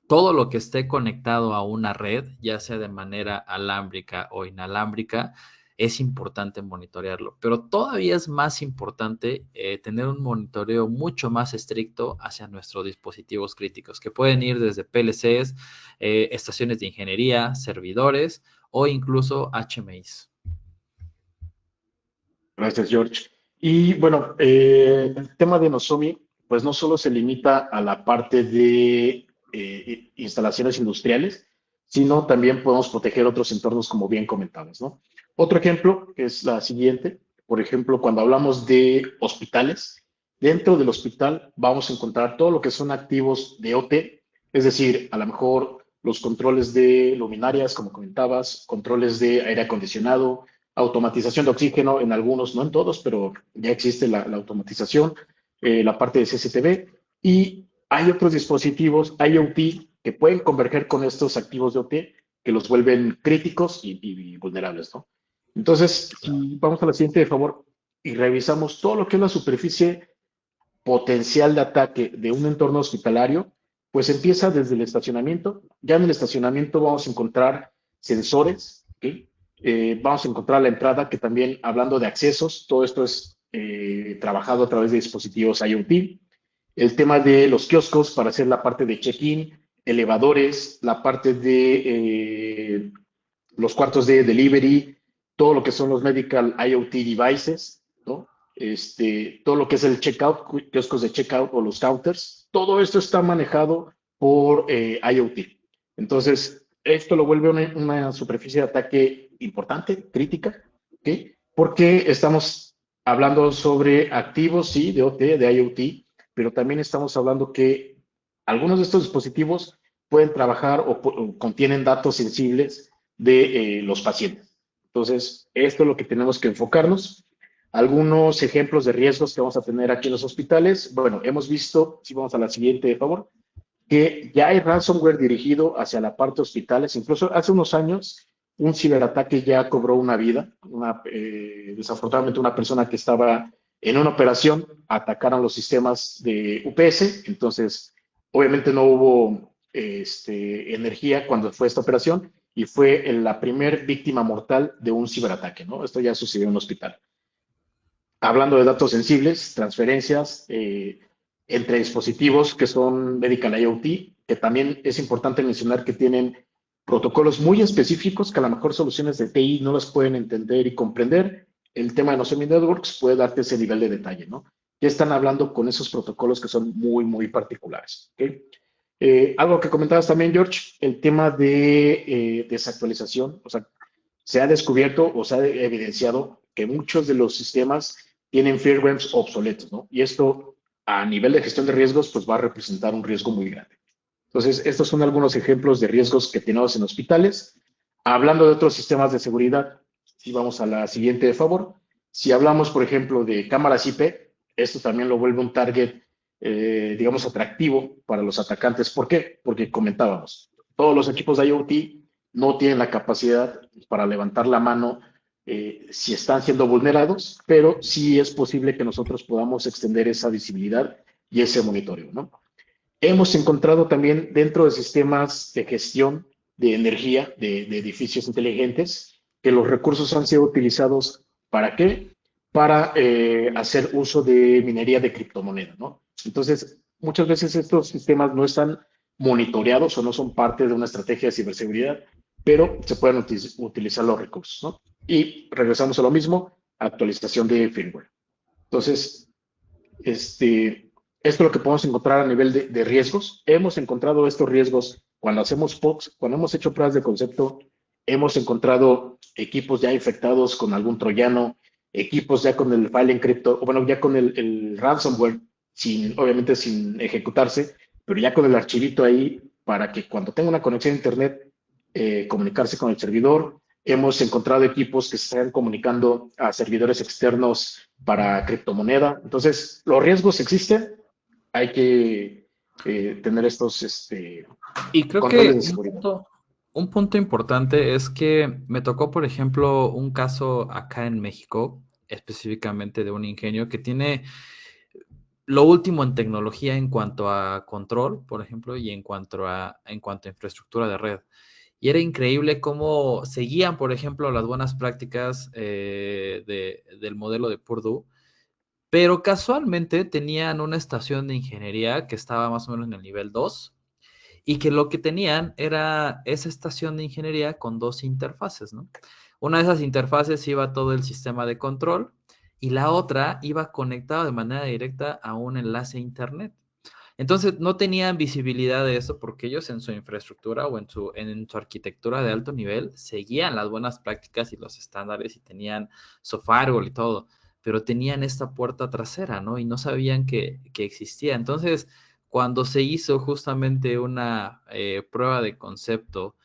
todo lo que esté conectado a una red, ya sea de manera alámbrica o inalámbrica, es importante monitorearlo. Pero todavía es más importante tener un monitoreo mucho más estricto hacia nuestros dispositivos críticos, que pueden ir desde PLCs, estaciones de ingeniería, servidores o incluso HMIs. Gracias, George. Y bueno, el tema de Nozomi, pues no solo se limita a la parte de instalaciones industriales, sino también podemos proteger otros entornos, como bien comentabas, ¿no? Otro ejemplo es la siguiente. Por ejemplo, cuando hablamos de hospitales, dentro del hospital vamos a encontrar todo lo que son activos de OT, es decir, a lo mejor los controles de luminarias, como comentabas, controles de aire acondicionado, automatización de oxígeno en algunos, no en todos, pero ya existe la automatización, la parte de CCTV y hay otros dispositivos IoT que pueden converger con estos activos de OT que los vuelven críticos y vulnerables, ¿no? Entonces, si vamos a la siguiente, de favor, y revisamos todo lo que es la superficie potencial de ataque de un entorno hospitalario, pues empieza desde el estacionamiento. Ya en el estacionamiento vamos a encontrar sensores, ¿ok? Vamos a encontrar la entrada, que también hablando de accesos, todo esto es trabajado a través de dispositivos IoT. El tema de los kioscos para hacer la parte de check-in, elevadores, la parte de los cuartos de delivery, todo lo que son los medical IoT devices, ¿no? Todo lo que es el checkout, kioscos de checkout o los counters, todo esto está manejado por IoT. Entonces, Esto lo vuelve una superficie de ataque importante, crítica, ¿ok? Porque estamos hablando sobre activos, sí, de OT, de IoT, pero también estamos hablando que algunos de estos dispositivos pueden trabajar o contienen datos sensibles de los pacientes. Entonces, esto es lo que tenemos que enfocarnos. Algunos ejemplos de riesgos que vamos a tener aquí en los hospitales. Bueno, hemos visto, si vamos a la siguiente, de favor, que ya hay ransomware dirigido hacia la parte hospitales. Incluso hace unos años, un ciberataque ya cobró una vida. Desafortunadamente, una persona que estaba en una operación atacaron los sistemas de UPS. Entonces, obviamente no hubo energía cuando fue esta operación y fue la primer víctima mortal de un ciberataque, ¿no? Esto ya sucedió en un hospital. Hablando de datos sensibles, transferencias entre dispositivos que son Medical IoT, que también es importante mencionar que tienen protocolos muy específicos que a lo mejor soluciones de TI no las pueden entender y comprender. El tema de Nozomi Networks puede darte ese nivel de detalle, ¿no? Ya están hablando con esos protocolos que son muy, muy particulares. ¿Okay? Algo que comentabas también, George, el tema de desactualización, o sea, se ha descubierto o se ha evidenciado que muchos de los sistemas tienen firmwares obsoletos, ¿no? Y esto a nivel de gestión de riesgos, pues va a representar un riesgo muy grande. Entonces, estos son algunos ejemplos de riesgos que tenemos en hospitales. Hablando de otros sistemas de seguridad, si vamos a la siguiente, de favor. Si hablamos, por ejemplo, de cámaras IP, esto también lo vuelve un target, digamos, atractivo para los atacantes. ¿Por qué? Porque comentábamos, todos los equipos de IoT no tienen la capacidad para levantar la mano si están siendo vulnerados, pero sí es posible que nosotros podamos extender esa visibilidad y ese monitoreo, ¿no? Hemos encontrado también dentro de sistemas de gestión de energía de edificios inteligentes que los recursos han sido utilizados ¿para qué? Para hacer uso de minería de criptomoneda, ¿no? Entonces, muchas veces estos sistemas no están monitoreados o no son parte de una estrategia de ciberseguridad, pero se pueden utilizar los recursos, ¿no? Y regresamos a lo mismo, actualización de firmware. Entonces, esto es lo que podemos encontrar a nivel de riesgos. Hemos encontrado estos riesgos cuando hacemos POCs, cuando hemos hecho pruebas de concepto, hemos encontrado equipos ya infectados con algún troyano, equipos ya con el file encryptor, o bueno, ya con el ransomware, obviamente sin ejecutarse, pero ya con el archivito ahí para que cuando tenga una conexión a Internet, comunicarse con el servidor. Hemos encontrado equipos que se están comunicando a servidores externos para criptomoneda. Entonces, los riesgos existen, hay que tener estos Y creo controles que de seguridad. un punto importante es que me tocó, por ejemplo, un caso acá en México, específicamente de un ingenio que tiene lo último en tecnología en cuanto a control, por ejemplo, y en cuanto a infraestructura de red. Y era increíble cómo seguían, por ejemplo, las buenas prácticas del modelo de Purdue, pero casualmente tenían una estación de ingeniería que estaba más o menos en el nivel 2 y que lo que tenían era esa estación de ingeniería con dos interfaces, ¿no? Una de esas interfaces iba todo el sistema de control y la otra iba conectada de manera directa a un enlace a internet. Entonces no tenían visibilidad de eso porque ellos en su infraestructura o en su arquitectura de alto nivel seguían las buenas prácticas y los estándares y tenían su firewall y todo, pero tenían esta puerta trasera, ¿no? Y no sabían que existía. Entonces, cuando se hizo justamente una prueba de concepto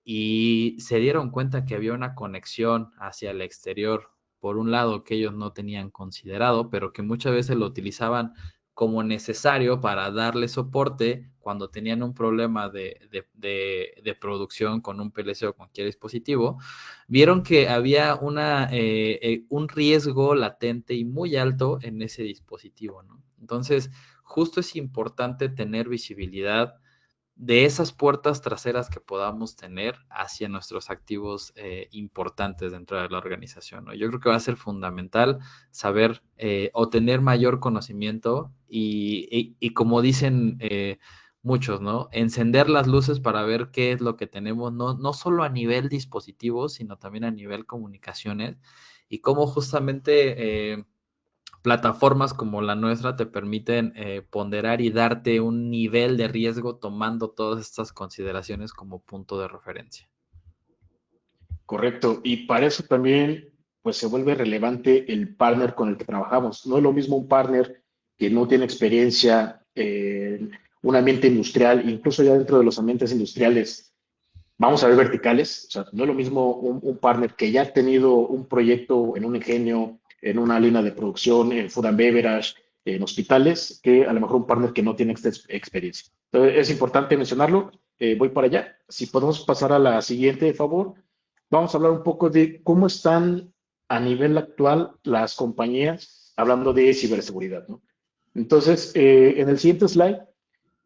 y se dieron cuenta que había una conexión hacia el exterior, por un lado que ellos no tenían considerado, pero que muchas veces lo utilizaban como necesario para darle soporte cuando tenían un problema de producción con un PLC o cualquier dispositivo, vieron que había un riesgo latente y muy alto en ese dispositivo, ¿no? Entonces, justo es importante tener visibilidad de esas puertas traseras que podamos tener hacia nuestros activos importantes dentro de la organización, ¿no? Yo creo que va a ser fundamental saber o tener mayor conocimiento y como dicen muchos, ¿no? Encender las luces para ver qué es lo que tenemos, no solo a nivel dispositivos, sino también a nivel comunicaciones y cómo justamente plataformas como la nuestra te permiten ponderar y darte un nivel de riesgo tomando todas estas consideraciones como punto de referencia. Correcto. Y para eso también, pues se vuelve relevante el partner con el que trabajamos. No es lo mismo un partner que no tiene experiencia en un ambiente industrial, incluso ya dentro de los ambientes industriales, vamos a ver verticales. O sea, no es lo mismo un partner que ya ha tenido un proyecto en un ingenio, en una línea de producción, en food and beverage, en hospitales, que a lo mejor un partner que no tiene esta experiencia. Entonces, es importante mencionarlo. Voy para allá. Si podemos pasar a la siguiente, de favor. Vamos a hablar un poco de cómo están a nivel actual las compañías hablando de ciberseguridad, ¿no? Entonces, en el siguiente slide,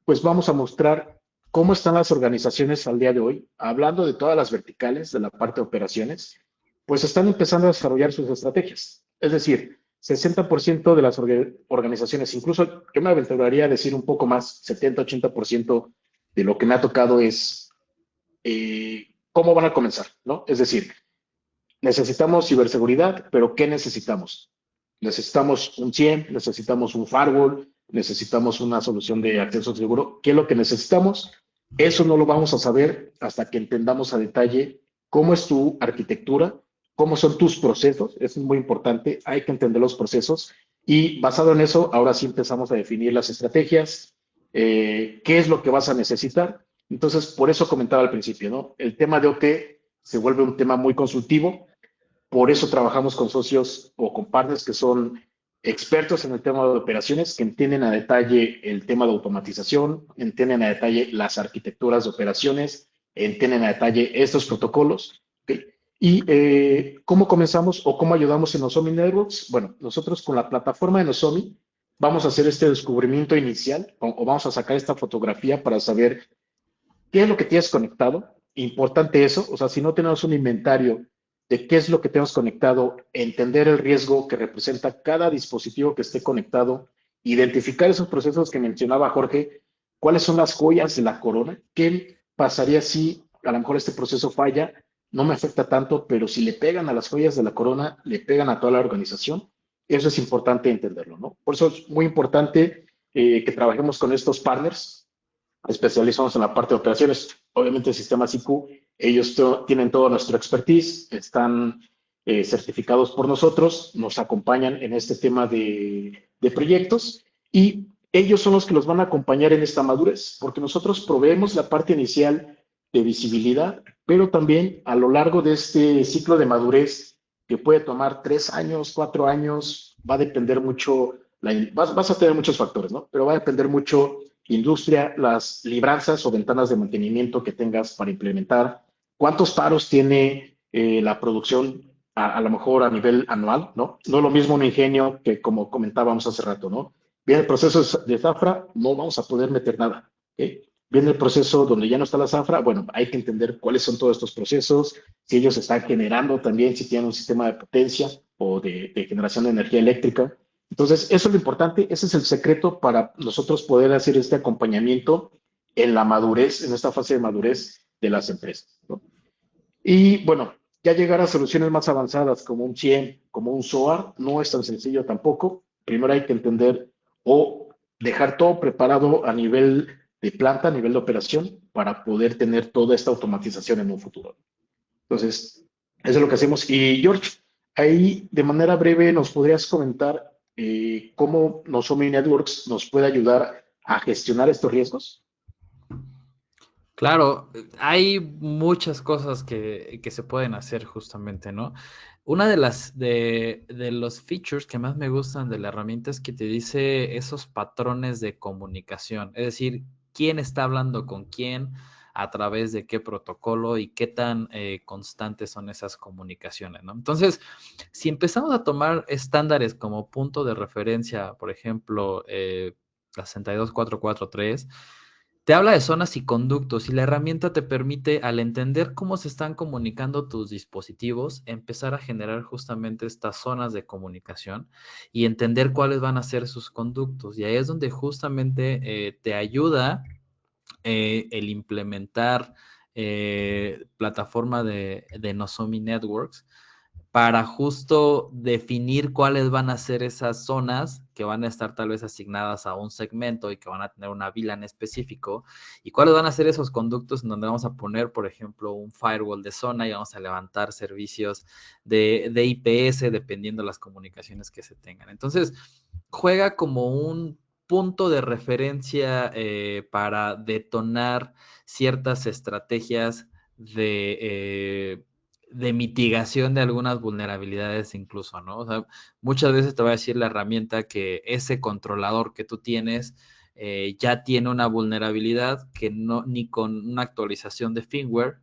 pues vamos a mostrar cómo están las organizaciones al día de hoy, hablando de todas las verticales de la parte de operaciones, pues están empezando a desarrollar sus estrategias. Es decir, 60% de las organizaciones, incluso yo me aventuraría a decir un poco más, 70-80% de lo que me ha tocado es cómo van a comenzar, ¿no? Es decir, necesitamos ciberseguridad, pero ¿qué necesitamos? Necesitamos un SIEM, necesitamos un firewall, necesitamos una solución de acceso seguro. ¿Qué es lo que necesitamos? Eso no lo vamos a saber hasta que entendamos a detalle cómo es tu arquitectura, cómo son tus procesos. Eso es muy importante. Hay que entender los procesos y basado en eso, ahora sí empezamos a definir las estrategias, qué es lo que vas a necesitar. Entonces, por eso comentaba al principio, ¿no? El tema de OT se vuelve un tema muy consultivo. Por eso trabajamos con socios o con partners que son expertos en el tema de operaciones, que entienden a detalle el tema de automatización, entienden a detalle las arquitecturas de operaciones, entienden a detalle estos protocolos. ¿Okay? ¿Y cómo comenzamos o cómo ayudamos en Nozomi Networks? Bueno, nosotros con la plataforma de Nozomi vamos a hacer este descubrimiento inicial o vamos a sacar esta fotografía para saber qué es lo que tienes conectado. Importante eso, o sea, si no tenemos un inventario de qué es lo que tenemos conectado, entender el riesgo que representa cada dispositivo que esté conectado, identificar esos procesos que mencionaba Jorge, cuáles son las joyas de la corona, qué pasaría si a lo mejor este proceso falla, no me afecta tanto, pero si le pegan a las joyas de la corona, le pegan a toda la organización. Eso es importante entenderlo, ¿no? Por eso es muy importante que trabajemos con estos partners especializados en la parte de operaciones. Obviamente, sistemas IQ, ellos tienen toda nuestra expertise, están certificados por nosotros, nos acompañan en este tema de proyectos y ellos son los que los van a acompañar en esta madurez, porque nosotros proveemos la parte inicial de visibilidad, pero también a lo largo de este ciclo de madurez, que puede tomar 3 años, 4 años, va a depender mucho, vas a tener muchos factores, ¿no? Pero va a depender mucho industria, las libranzas o ventanas de mantenimiento que tengas para implementar, cuántos paros tiene la producción a lo mejor a nivel anual, ¿no? No es lo mismo un ingenio que como comentábamos hace rato, ¿no? Viene el proceso de zafra, no vamos a poder meter nada, ¿okay? Viene el proceso donde ya no está la zafra, bueno, hay que entender cuáles son todos estos procesos, si ellos están generando también, si tienen un sistema de potencia o de generación de energía eléctrica. Entonces, eso es lo importante, ese es el secreto para nosotros poder hacer este acompañamiento en la madurez, en esta fase de madurez de las empresas, ¿no? Y bueno, ya llegar a soluciones más avanzadas como un CIEM, como un SOAR, no es tan sencillo tampoco. Primero hay que entender o dejar todo preparado a nivel de planta, a nivel de operación, para poder tener toda esta automatización en un futuro. Entonces, eso es lo que hacemos. Y George, ahí de manera breve nos podrías comentar cómo Nozomi Networks nos puede ayudar a gestionar estos riesgos. Claro, hay muchas cosas que se pueden hacer justamente, ¿no? Una de los features que más me gustan de la herramienta es que te dice esos patrones de comunicación, es decir, quién está hablando con quién, a través de qué protocolo y qué tan constantes son esas comunicaciones, ¿no? Entonces, si empezamos a tomar estándares como punto de referencia, por ejemplo, la 62443, te habla de zonas y conductos y la herramienta te permite, al entender cómo se están comunicando tus dispositivos, empezar a generar justamente estas zonas de comunicación y entender cuáles van a ser sus conductos. Y ahí es donde justamente te ayuda el implementar plataforma de Nozomi Networks para justo definir cuáles van a ser esas zonas que van a estar tal vez asignadas a un segmento y que van a tener una VLAN específico, y cuáles van a ser esos conductos en donde vamos a poner, por ejemplo, un firewall de zona y vamos a levantar servicios de IPS dependiendo de las comunicaciones que se tengan. Entonces, juega como un punto de referencia para detonar ciertas estrategias de mitigación de algunas vulnerabilidades incluso, ¿no? O sea, muchas veces te va a decir la herramienta que ese controlador que tú tienes ya tiene una vulnerabilidad que no, ni con una actualización de firmware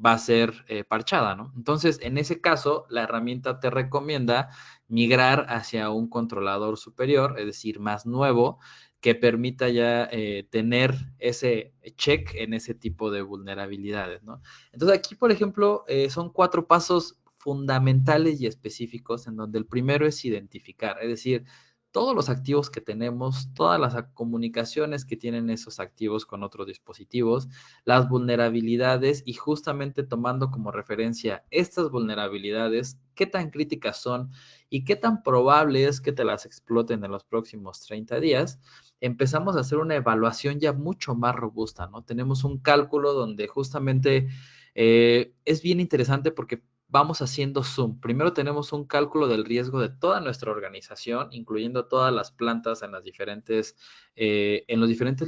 va a ser parchada, ¿no? Entonces, en ese caso, la herramienta te recomienda migrar hacia un controlador superior, es decir, más nuevo, que permita ya tener ese check en ese tipo de vulnerabilidades, ¿no? Entonces aquí, por ejemplo, son 4 pasos fundamentales y específicos en donde el primero es identificar, es decir, todos los activos que tenemos, todas las comunicaciones que tienen esos activos con otros dispositivos, las vulnerabilidades y justamente tomando como referencia estas vulnerabilidades, qué tan críticas son y qué tan probable es que te las exploten en los próximos 30 días, empezamos a hacer una evaluación ya mucho más robusta, ¿no? Tenemos un cálculo donde justamente es bien interesante porque vamos haciendo zoom. Primero tenemos un cálculo del riesgo de toda nuestra organización, incluyendo todas las plantas en los diferentes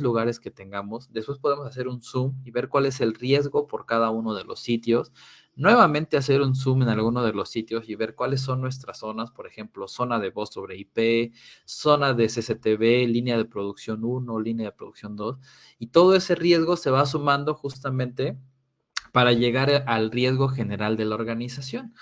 lugares que tengamos. Después podemos hacer un zoom y ver cuál es el riesgo por cada uno de los sitios. Nuevamente hacer un zoom en alguno de los sitios y ver cuáles son nuestras zonas, por ejemplo, zona de voz sobre IP, zona de CCTV, línea de producción 1, línea de producción 2, y todo ese riesgo se va sumando justamente para llegar al riesgo general de la organización.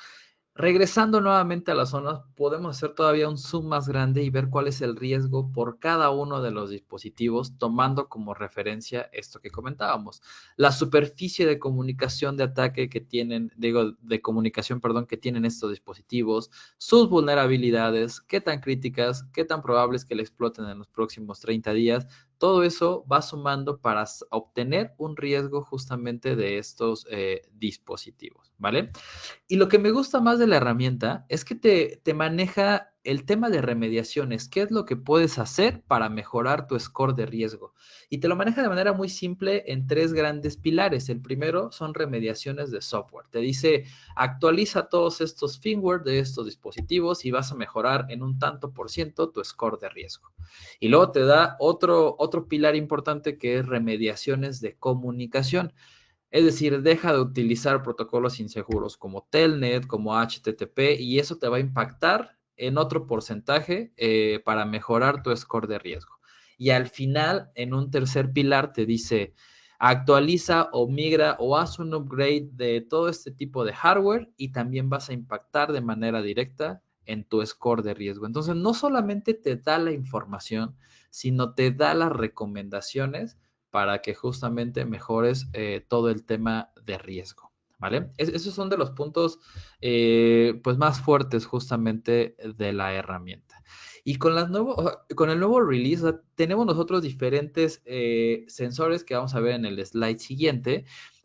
Regresando nuevamente a las zonas, podemos hacer todavía un zoom más grande y ver cuál es el riesgo por cada uno de los dispositivos, tomando como referencia esto que comentábamos. La superficie de comunicación de ataque que tienen, digo, de comunicación, perdón, que tienen estos dispositivos, sus vulnerabilidades, qué tan críticas, qué tan probables que le exploten en los próximos 30 días. Todo eso va sumando para obtener un riesgo justamente de estos dispositivos, ¿vale? Y lo que me gusta más de la herramienta es que te maneja el tema de remediaciones, qué es lo que puedes hacer para mejorar tu score de riesgo. Y te lo maneja de manera muy simple en 3 grandes pilares. El primero son remediaciones de software. Te dice, actualiza todos estos firmware de estos dispositivos y vas a mejorar en un tanto por ciento tu score de riesgo. Y luego te da otro pilar importante que es remediaciones de comunicación. Es decir, deja de utilizar protocolos inseguros como Telnet, como HTTP, y eso te va a impactar en otro porcentaje para mejorar tu score de riesgo. Y al final, en un tercer pilar, te dice, actualiza o migra o haz un upgrade de todo este tipo de hardware y también vas a impactar de manera directa en tu score de riesgo. Entonces, no solamente te da la información, sino te da las recomendaciones para que justamente mejores todo el tema de riesgo, ¿vale? Esos son de los puntos pues más fuertes justamente de la herramienta. Y con el nuevo release tenemos nosotros diferentes sensores que vamos a ver en el slide siguiente,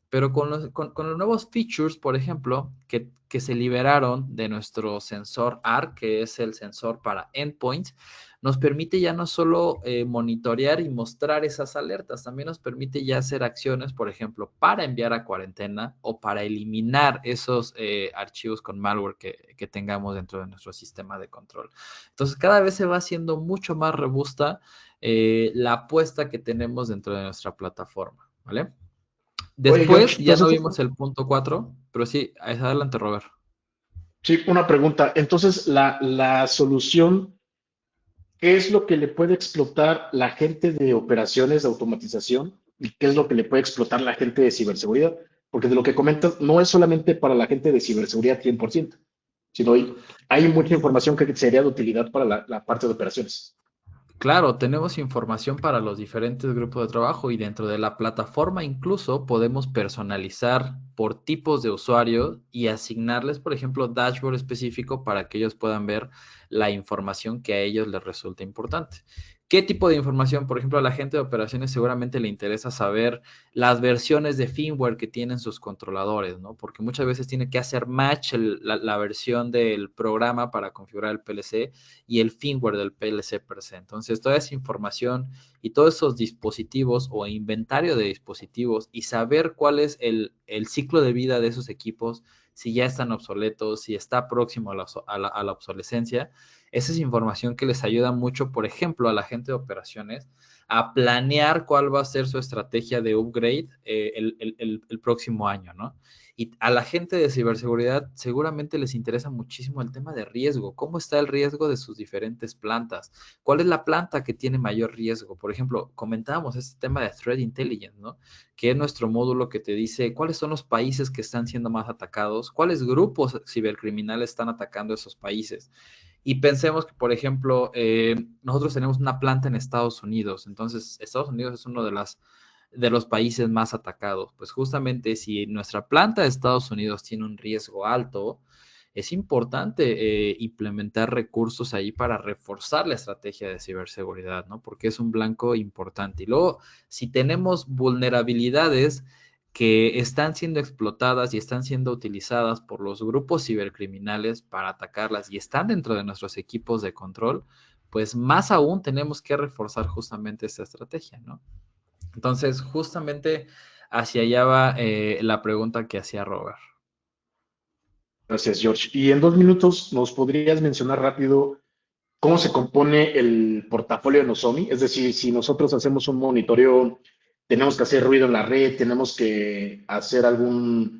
pero con los nuevos features, por ejemplo, que se liberaron de nuestro sensor ARC, que es el sensor para endpoints, nos permite ya no solo monitorear y mostrar esas alertas, también nos permite ya hacer acciones, por ejemplo, para enviar a cuarentena o para eliminar esos archivos con malware que tengamos dentro de nuestro sistema de control. Entonces, cada vez se va haciendo mucho más robusta la apuesta que tenemos dentro de nuestra plataforma, ¿vale? Oye, Después George, ya no entonces, vimos el punto 4, pero sí, adelante, Robert. sí, una pregunta. Entonces, la solución, ¿qué es lo que le puede explotar la gente de operaciones de automatización y qué es lo que le puede explotar la gente de ciberseguridad? Porque de lo que comentas, no es solamente para la gente de ciberseguridad 100%, sino hay mucha información que sería de utilidad para la parte de operaciones. Claro, tenemos información para los diferentes grupos de trabajo y dentro de la plataforma incluso podemos personalizar por tipos de usuarios y asignarles, por ejemplo, dashboard específico para que ellos puedan ver la información que a ellos les resulta importante. ¿Qué tipo de información? Por ejemplo, a la gente de operaciones seguramente le interesa saber las versiones de firmware que tienen sus controladores, ¿no? Porque muchas veces tiene que hacer match la versión del programa para configurar el PLC y el firmware del PLC per se. Entonces, toda esa información y todos esos dispositivos o inventario de dispositivos y saber cuál es el ciclo de vida de esos equipos, si ya están obsoletos, si está próximo a la obsolescencia. Esa es información que les ayuda mucho, por ejemplo, a la gente de operaciones a planear cuál va a ser su estrategia de upgrade el próximo año, ¿no? Y a la gente de ciberseguridad seguramente les interesa muchísimo el tema de riesgo. ¿Cómo está el riesgo de sus diferentes plantas? ¿Cuál es la planta que tiene mayor riesgo? Por ejemplo, comentábamos este tema de Threat Intelligence, ¿no? Que es nuestro módulo que te dice cuáles son los países que están siendo más atacados, cuáles grupos cibercriminales están atacando esos países. Y pensemos que, por ejemplo, nosotros tenemos una planta en Estados Unidos, entonces Estados Unidos es uno de los países más atacados. Pues justamente si nuestra planta de Estados Unidos tiene un riesgo alto, es importante implementar recursos ahí para reforzar la estrategia de ciberseguridad, ¿no? Porque es un blanco importante. Y luego, si tenemos vulnerabilidades que están siendo explotadas y están siendo utilizadas por los grupos cibercriminales para atacarlas y están dentro de nuestros equipos de control, pues más aún tenemos que reforzar justamente esta estrategia, ¿no? Entonces, justamente hacia allá va la pregunta que hacía Robert. Gracias, George. Y en 2 minutos, ¿nos podrías mencionar rápido cómo se compone el portafolio de Nozomi? Es decir, si nosotros hacemos un monitoreo, tenemos que hacer ruido en la red, tenemos que hacer no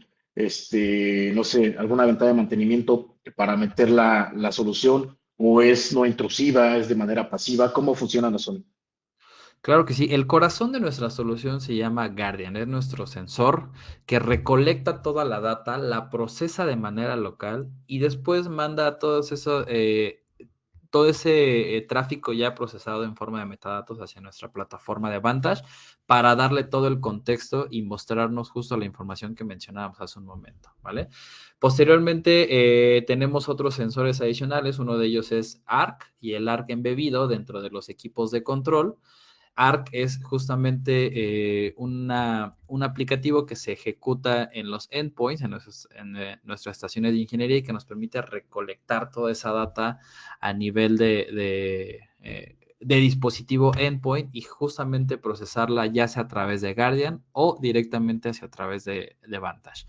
sé, alguna ventana de mantenimiento para meter la solución, o es no intrusiva, es de manera pasiva. ¿Cómo funciona Nozomi? Claro que sí, el corazón de nuestra solución se llama Guardian, es nuestro sensor que recolecta toda la data, la procesa de manera local y después manda todo ese tráfico ya procesado en forma de metadatos hacia nuestra plataforma de Vantage para darle todo el contexto y mostrarnos justo la información que mencionábamos hace un momento, ¿vale? Posteriormente tenemos otros sensores adicionales, uno de ellos es ARC y el ARC embebido dentro de los equipos de control. ARC es justamente un aplicativo que se ejecuta en los endpoints, nuestras estaciones de ingeniería y que nos permite recolectar toda esa data a nivel de dispositivo endpoint y justamente procesarla ya sea a través de Guardian o directamente hacia a través de Vantage.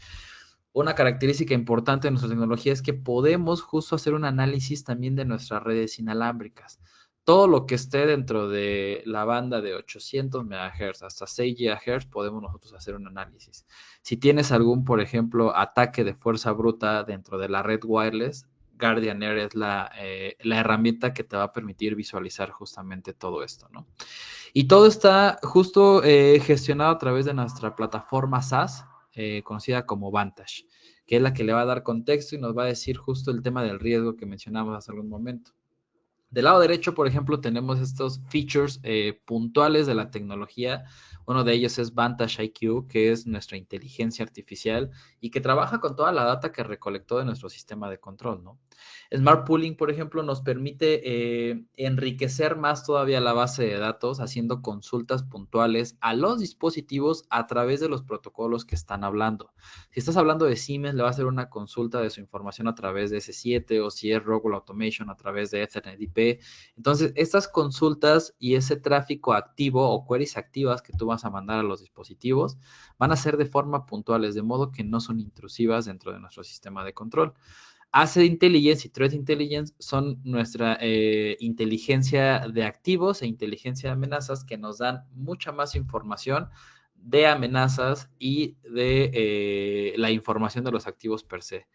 Una característica importante de nuestra tecnología es que podemos justo hacer un análisis también de nuestras redes inalámbricas. Todo lo que esté dentro de la banda de 800 MHz hasta 6 GHz podemos nosotros hacer un análisis. Si tienes algún, por ejemplo, ataque de fuerza bruta dentro de la red wireless, Guardian Air es la herramienta que te va a permitir visualizar justamente todo esto, ¿no? Y todo está justo gestionado a través de nuestra plataforma SaaS, conocida como Vantage, que es la que le va a dar contexto y nos va a decir justo el tema del riesgo que mencionamos hace algún momento. Del lado derecho, por ejemplo, tenemos estos features puntuales de la tecnología. Uno de ellos es Vantage IQ, que es nuestra inteligencia artificial y que trabaja con toda la data que recolectó de nuestro sistema de control, ¿no? Smart Pooling, por ejemplo, nos permite enriquecer más todavía la base de datos haciendo consultas puntuales a los dispositivos a través de los protocolos que están hablando. Si estás hablando de Siemens, le va a hacer una consulta de su información a través de S7 o si es Rockwell Automation a través de Ethernet IP. Entonces, estas consultas y ese tráfico activo o queries activas que tú vas a mandar a los dispositivos van a ser de forma puntuales, de modo que no son intrusivas dentro de nuestro sistema de control. Asset Intelligence y Threat Intelligence son nuestra inteligencia de activos e inteligencia de amenazas que nos dan mucha más información de amenazas y de la información de los activos per se.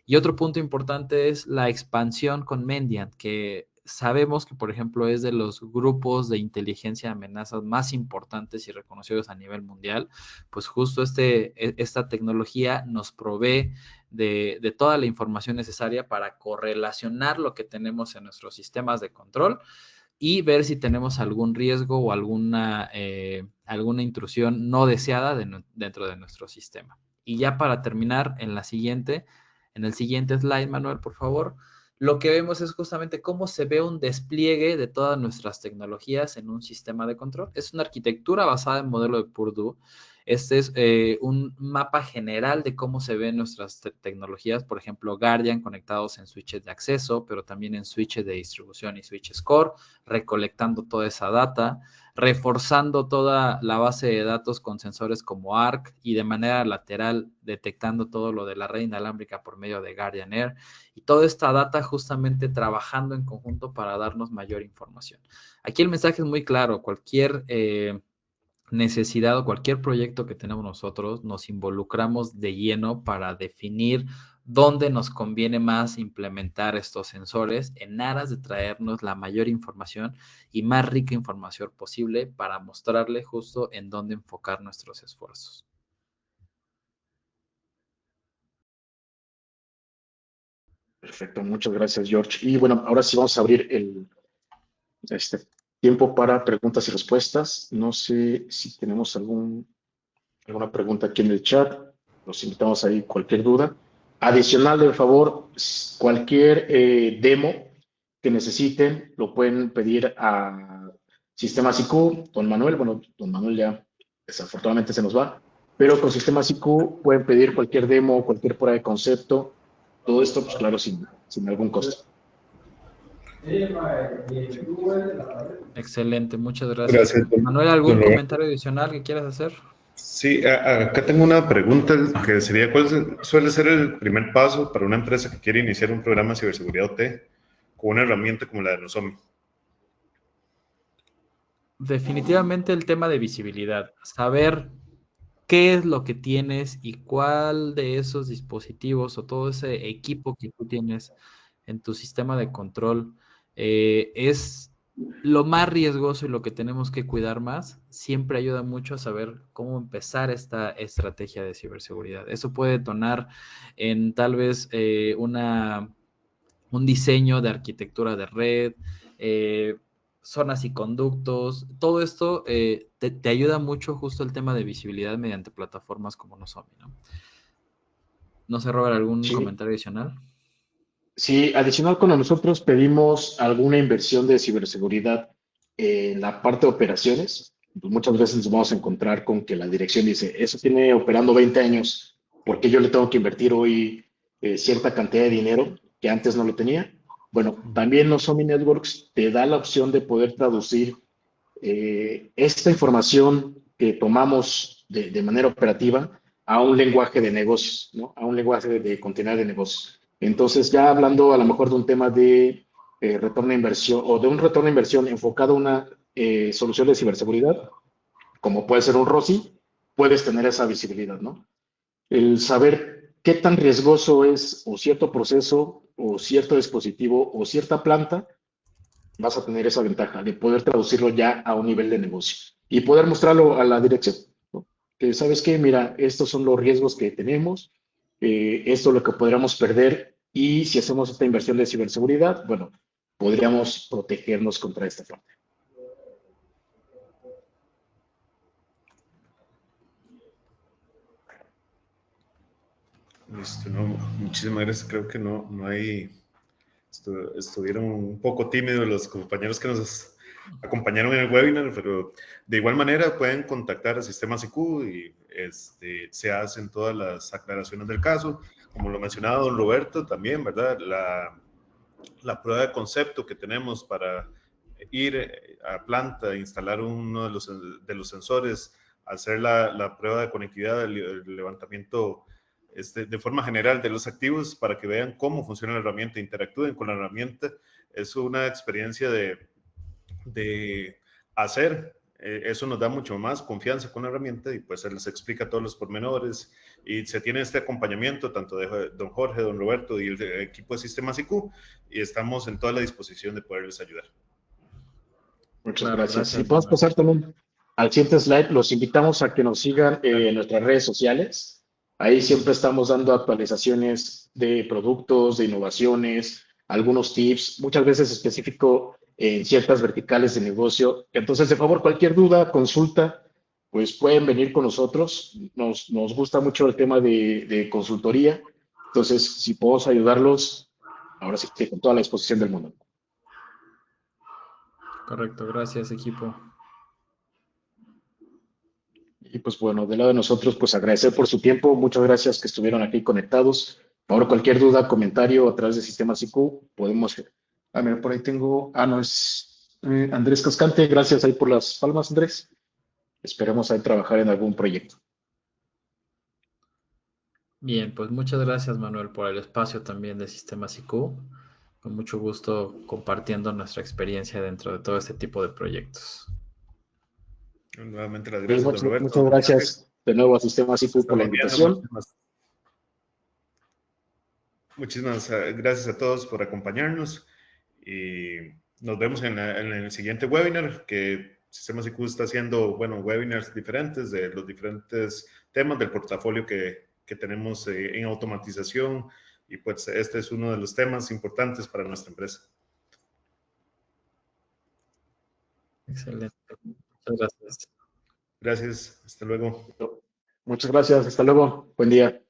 Y otro punto importante es la expansión con Mandiant, que sabemos que, por ejemplo, es de los grupos de inteligencia de amenazas más importantes y reconocidos a nivel mundial. Pues justo esta tecnología nos provee de toda la información necesaria para correlacionar lo que tenemos en nuestros sistemas de control y ver si tenemos algún riesgo o alguna intrusión no deseada dentro de nuestro sistema. Y ya para terminar, en el siguiente slide, Manuel, por favor, lo que vemos es justamente cómo se ve un despliegue de todas nuestras tecnologías en un sistema de control. Es una arquitectura basada en modelo de Purdue. Este es un mapa general de cómo se ven nuestras tecnologías, por ejemplo, Guardian conectados en switches de acceso, pero también en switches de distribución y switches core, recolectando toda esa data, reforzando toda la base de datos con sensores como ARC y de manera lateral detectando todo lo de la red inalámbrica por medio de Guardian Air y toda esta data justamente trabajando en conjunto para darnos mayor información. Aquí el mensaje es muy claro, cualquier necesidad o cualquier proyecto que tenemos nosotros, nos involucramos de lleno para definir dónde nos conviene más implementar estos sensores en aras de traernos la mayor información y más rica información posible para mostrarle justo en dónde enfocar nuestros esfuerzos. Perfecto, muchas gracias, George. Y bueno, ahora sí vamos a abrir este tiempo para preguntas y respuestas. No sé si tenemos alguna pregunta aquí en el chat. Los invitamos ahí, cualquier duda. Adicional, de favor, cualquier demo que necesiten, lo pueden pedir a Sistemas IQ, don Manuel. Bueno, don Manuel ya desafortunadamente se nos va, pero con Sistemas IQ pueden pedir cualquier demo, cualquier prueba de concepto. Todo esto, pues claro, sin algún costo. Excelente, muchas gracias. Gracias, Manuel, don ¿algún Roberto. comentario adicional que quieras hacer? Sí, acá tengo una pregunta que sería, ¿cuál suele ser el primer paso para una empresa que quiere iniciar un programa de ciberseguridad OT con una herramienta como la de Nozomi? Definitivamente el tema de visibilidad, saber qué es lo que tienes y cuál de esos dispositivos o todo ese equipo que tú tienes en tu sistema de control es lo más riesgoso y lo que tenemos que cuidar más. Siempre ayuda mucho a saber cómo empezar esta estrategia de ciberseguridad. Eso puede detonar en tal vez un diseño de arquitectura de red, zonas y conductos. Todo esto te ayuda mucho justo el tema de visibilidad mediante plataformas como Nozomi, ¿no? No sé, Robert, ¿algún Sí, comentario adicional? sí, adicional cuando nosotros pedimos alguna inversión de ciberseguridad en la parte de operaciones, pues muchas veces nos vamos a encontrar con que la dirección dice, eso tiene operando 20 años, ¿por qué yo le tengo que invertir hoy cierta cantidad de dinero que antes no lo tenía? Bueno, también Nozomi Networks te da la opción de poder traducir esta información que tomamos de manera operativa a un lenguaje de negocios, ¿no? A un lenguaje de continuidad de negocios. Entonces, ya hablando a lo mejor de un tema de retorno de inversión o de un retorno de inversión enfocado a una solución de ciberseguridad, como puede ser un ROSI, puedes tener esa visibilidad, ¿no? El saber qué tan riesgoso es o cierto proceso o cierto dispositivo o cierta planta, vas a tener esa ventaja de poder traducirlo ya a un nivel de negocio y poder mostrarlo a la dirección, ¿no? Que sabes que, mira, estos son los riesgos que tenemos, esto es lo que podríamos perder y si hacemos esta inversión de ciberseguridad, bueno, podríamos protegernos contra esta parte. Listo, no, muchísimas gracias. Creo que no hay, estuvieron un poco tímidos los compañeros que nos acompañaron en el webinar, pero de igual manera pueden contactar a Sistemas IQ y se hacen todas las aclaraciones del caso. Como lo mencionaba don Roberto también, ¿verdad? La prueba de concepto que tenemos para ir a planta, instalar uno de los sensores, hacer la prueba de conectividad, el levantamiento de forma general de los activos para que vean cómo funciona la herramienta, interactúen con la herramienta. Es una experiencia de hacer. Eso nos da mucho más confianza con la herramienta y pues se les explica todos los pormenores y se tiene este acompañamiento tanto de don Jorge, don Roberto y el equipo de Sistemas IQ y estamos en toda la disposición de poderles ayudar. Muchas Claro, gracias. Si gracias, podemos Manuel. pasar también al siguiente slide, los invitamos a que nos sigan en nuestras redes sociales. Ahí siempre estamos dando actualizaciones de productos, de innovaciones, algunos tips, muchas veces específico en ciertas verticales de negocio. Entonces, de favor, cualquier duda, consulta, pues pueden venir con nosotros. Nos gusta mucho el tema de consultoría. Entonces, si podemos ayudarlos, ahora sí que con toda la exposición del mundo. Correcto, gracias equipo. Y pues bueno, del lado de nosotros, pues agradecer por su tiempo. Muchas gracias que estuvieron aquí conectados. Ahora cualquier duda, comentario a través de Sistemas IQ, podemos... Ah, mira, por ahí tengo... Ah, no, es Andrés Cascante. Gracias ahí por las palmas, Andrés. Esperemos ahí trabajar en algún proyecto. Bien, pues muchas gracias Manuel por el espacio también de Sistemas IQ. Con mucho gusto compartiendo nuestra experiencia dentro de todo este tipo de proyectos. Nuevamente las Y gracias, don Roberto, muchas don Jorge. gracias de nuevo a Sistemas Nos IQ por la estamos viendo. invitación. Muchísimas gracias a todos por acompañarnos y nos vemos en el siguiente webinar que Sistemas IQ está haciendo, bueno, webinars diferentes de los diferentes temas del portafolio que tenemos en automatización y pues este es uno de los temas importantes para nuestra empresa. Excelente. Muchas gracias. Gracias, hasta luego. Muchas gracias. Hasta luego. Buen día.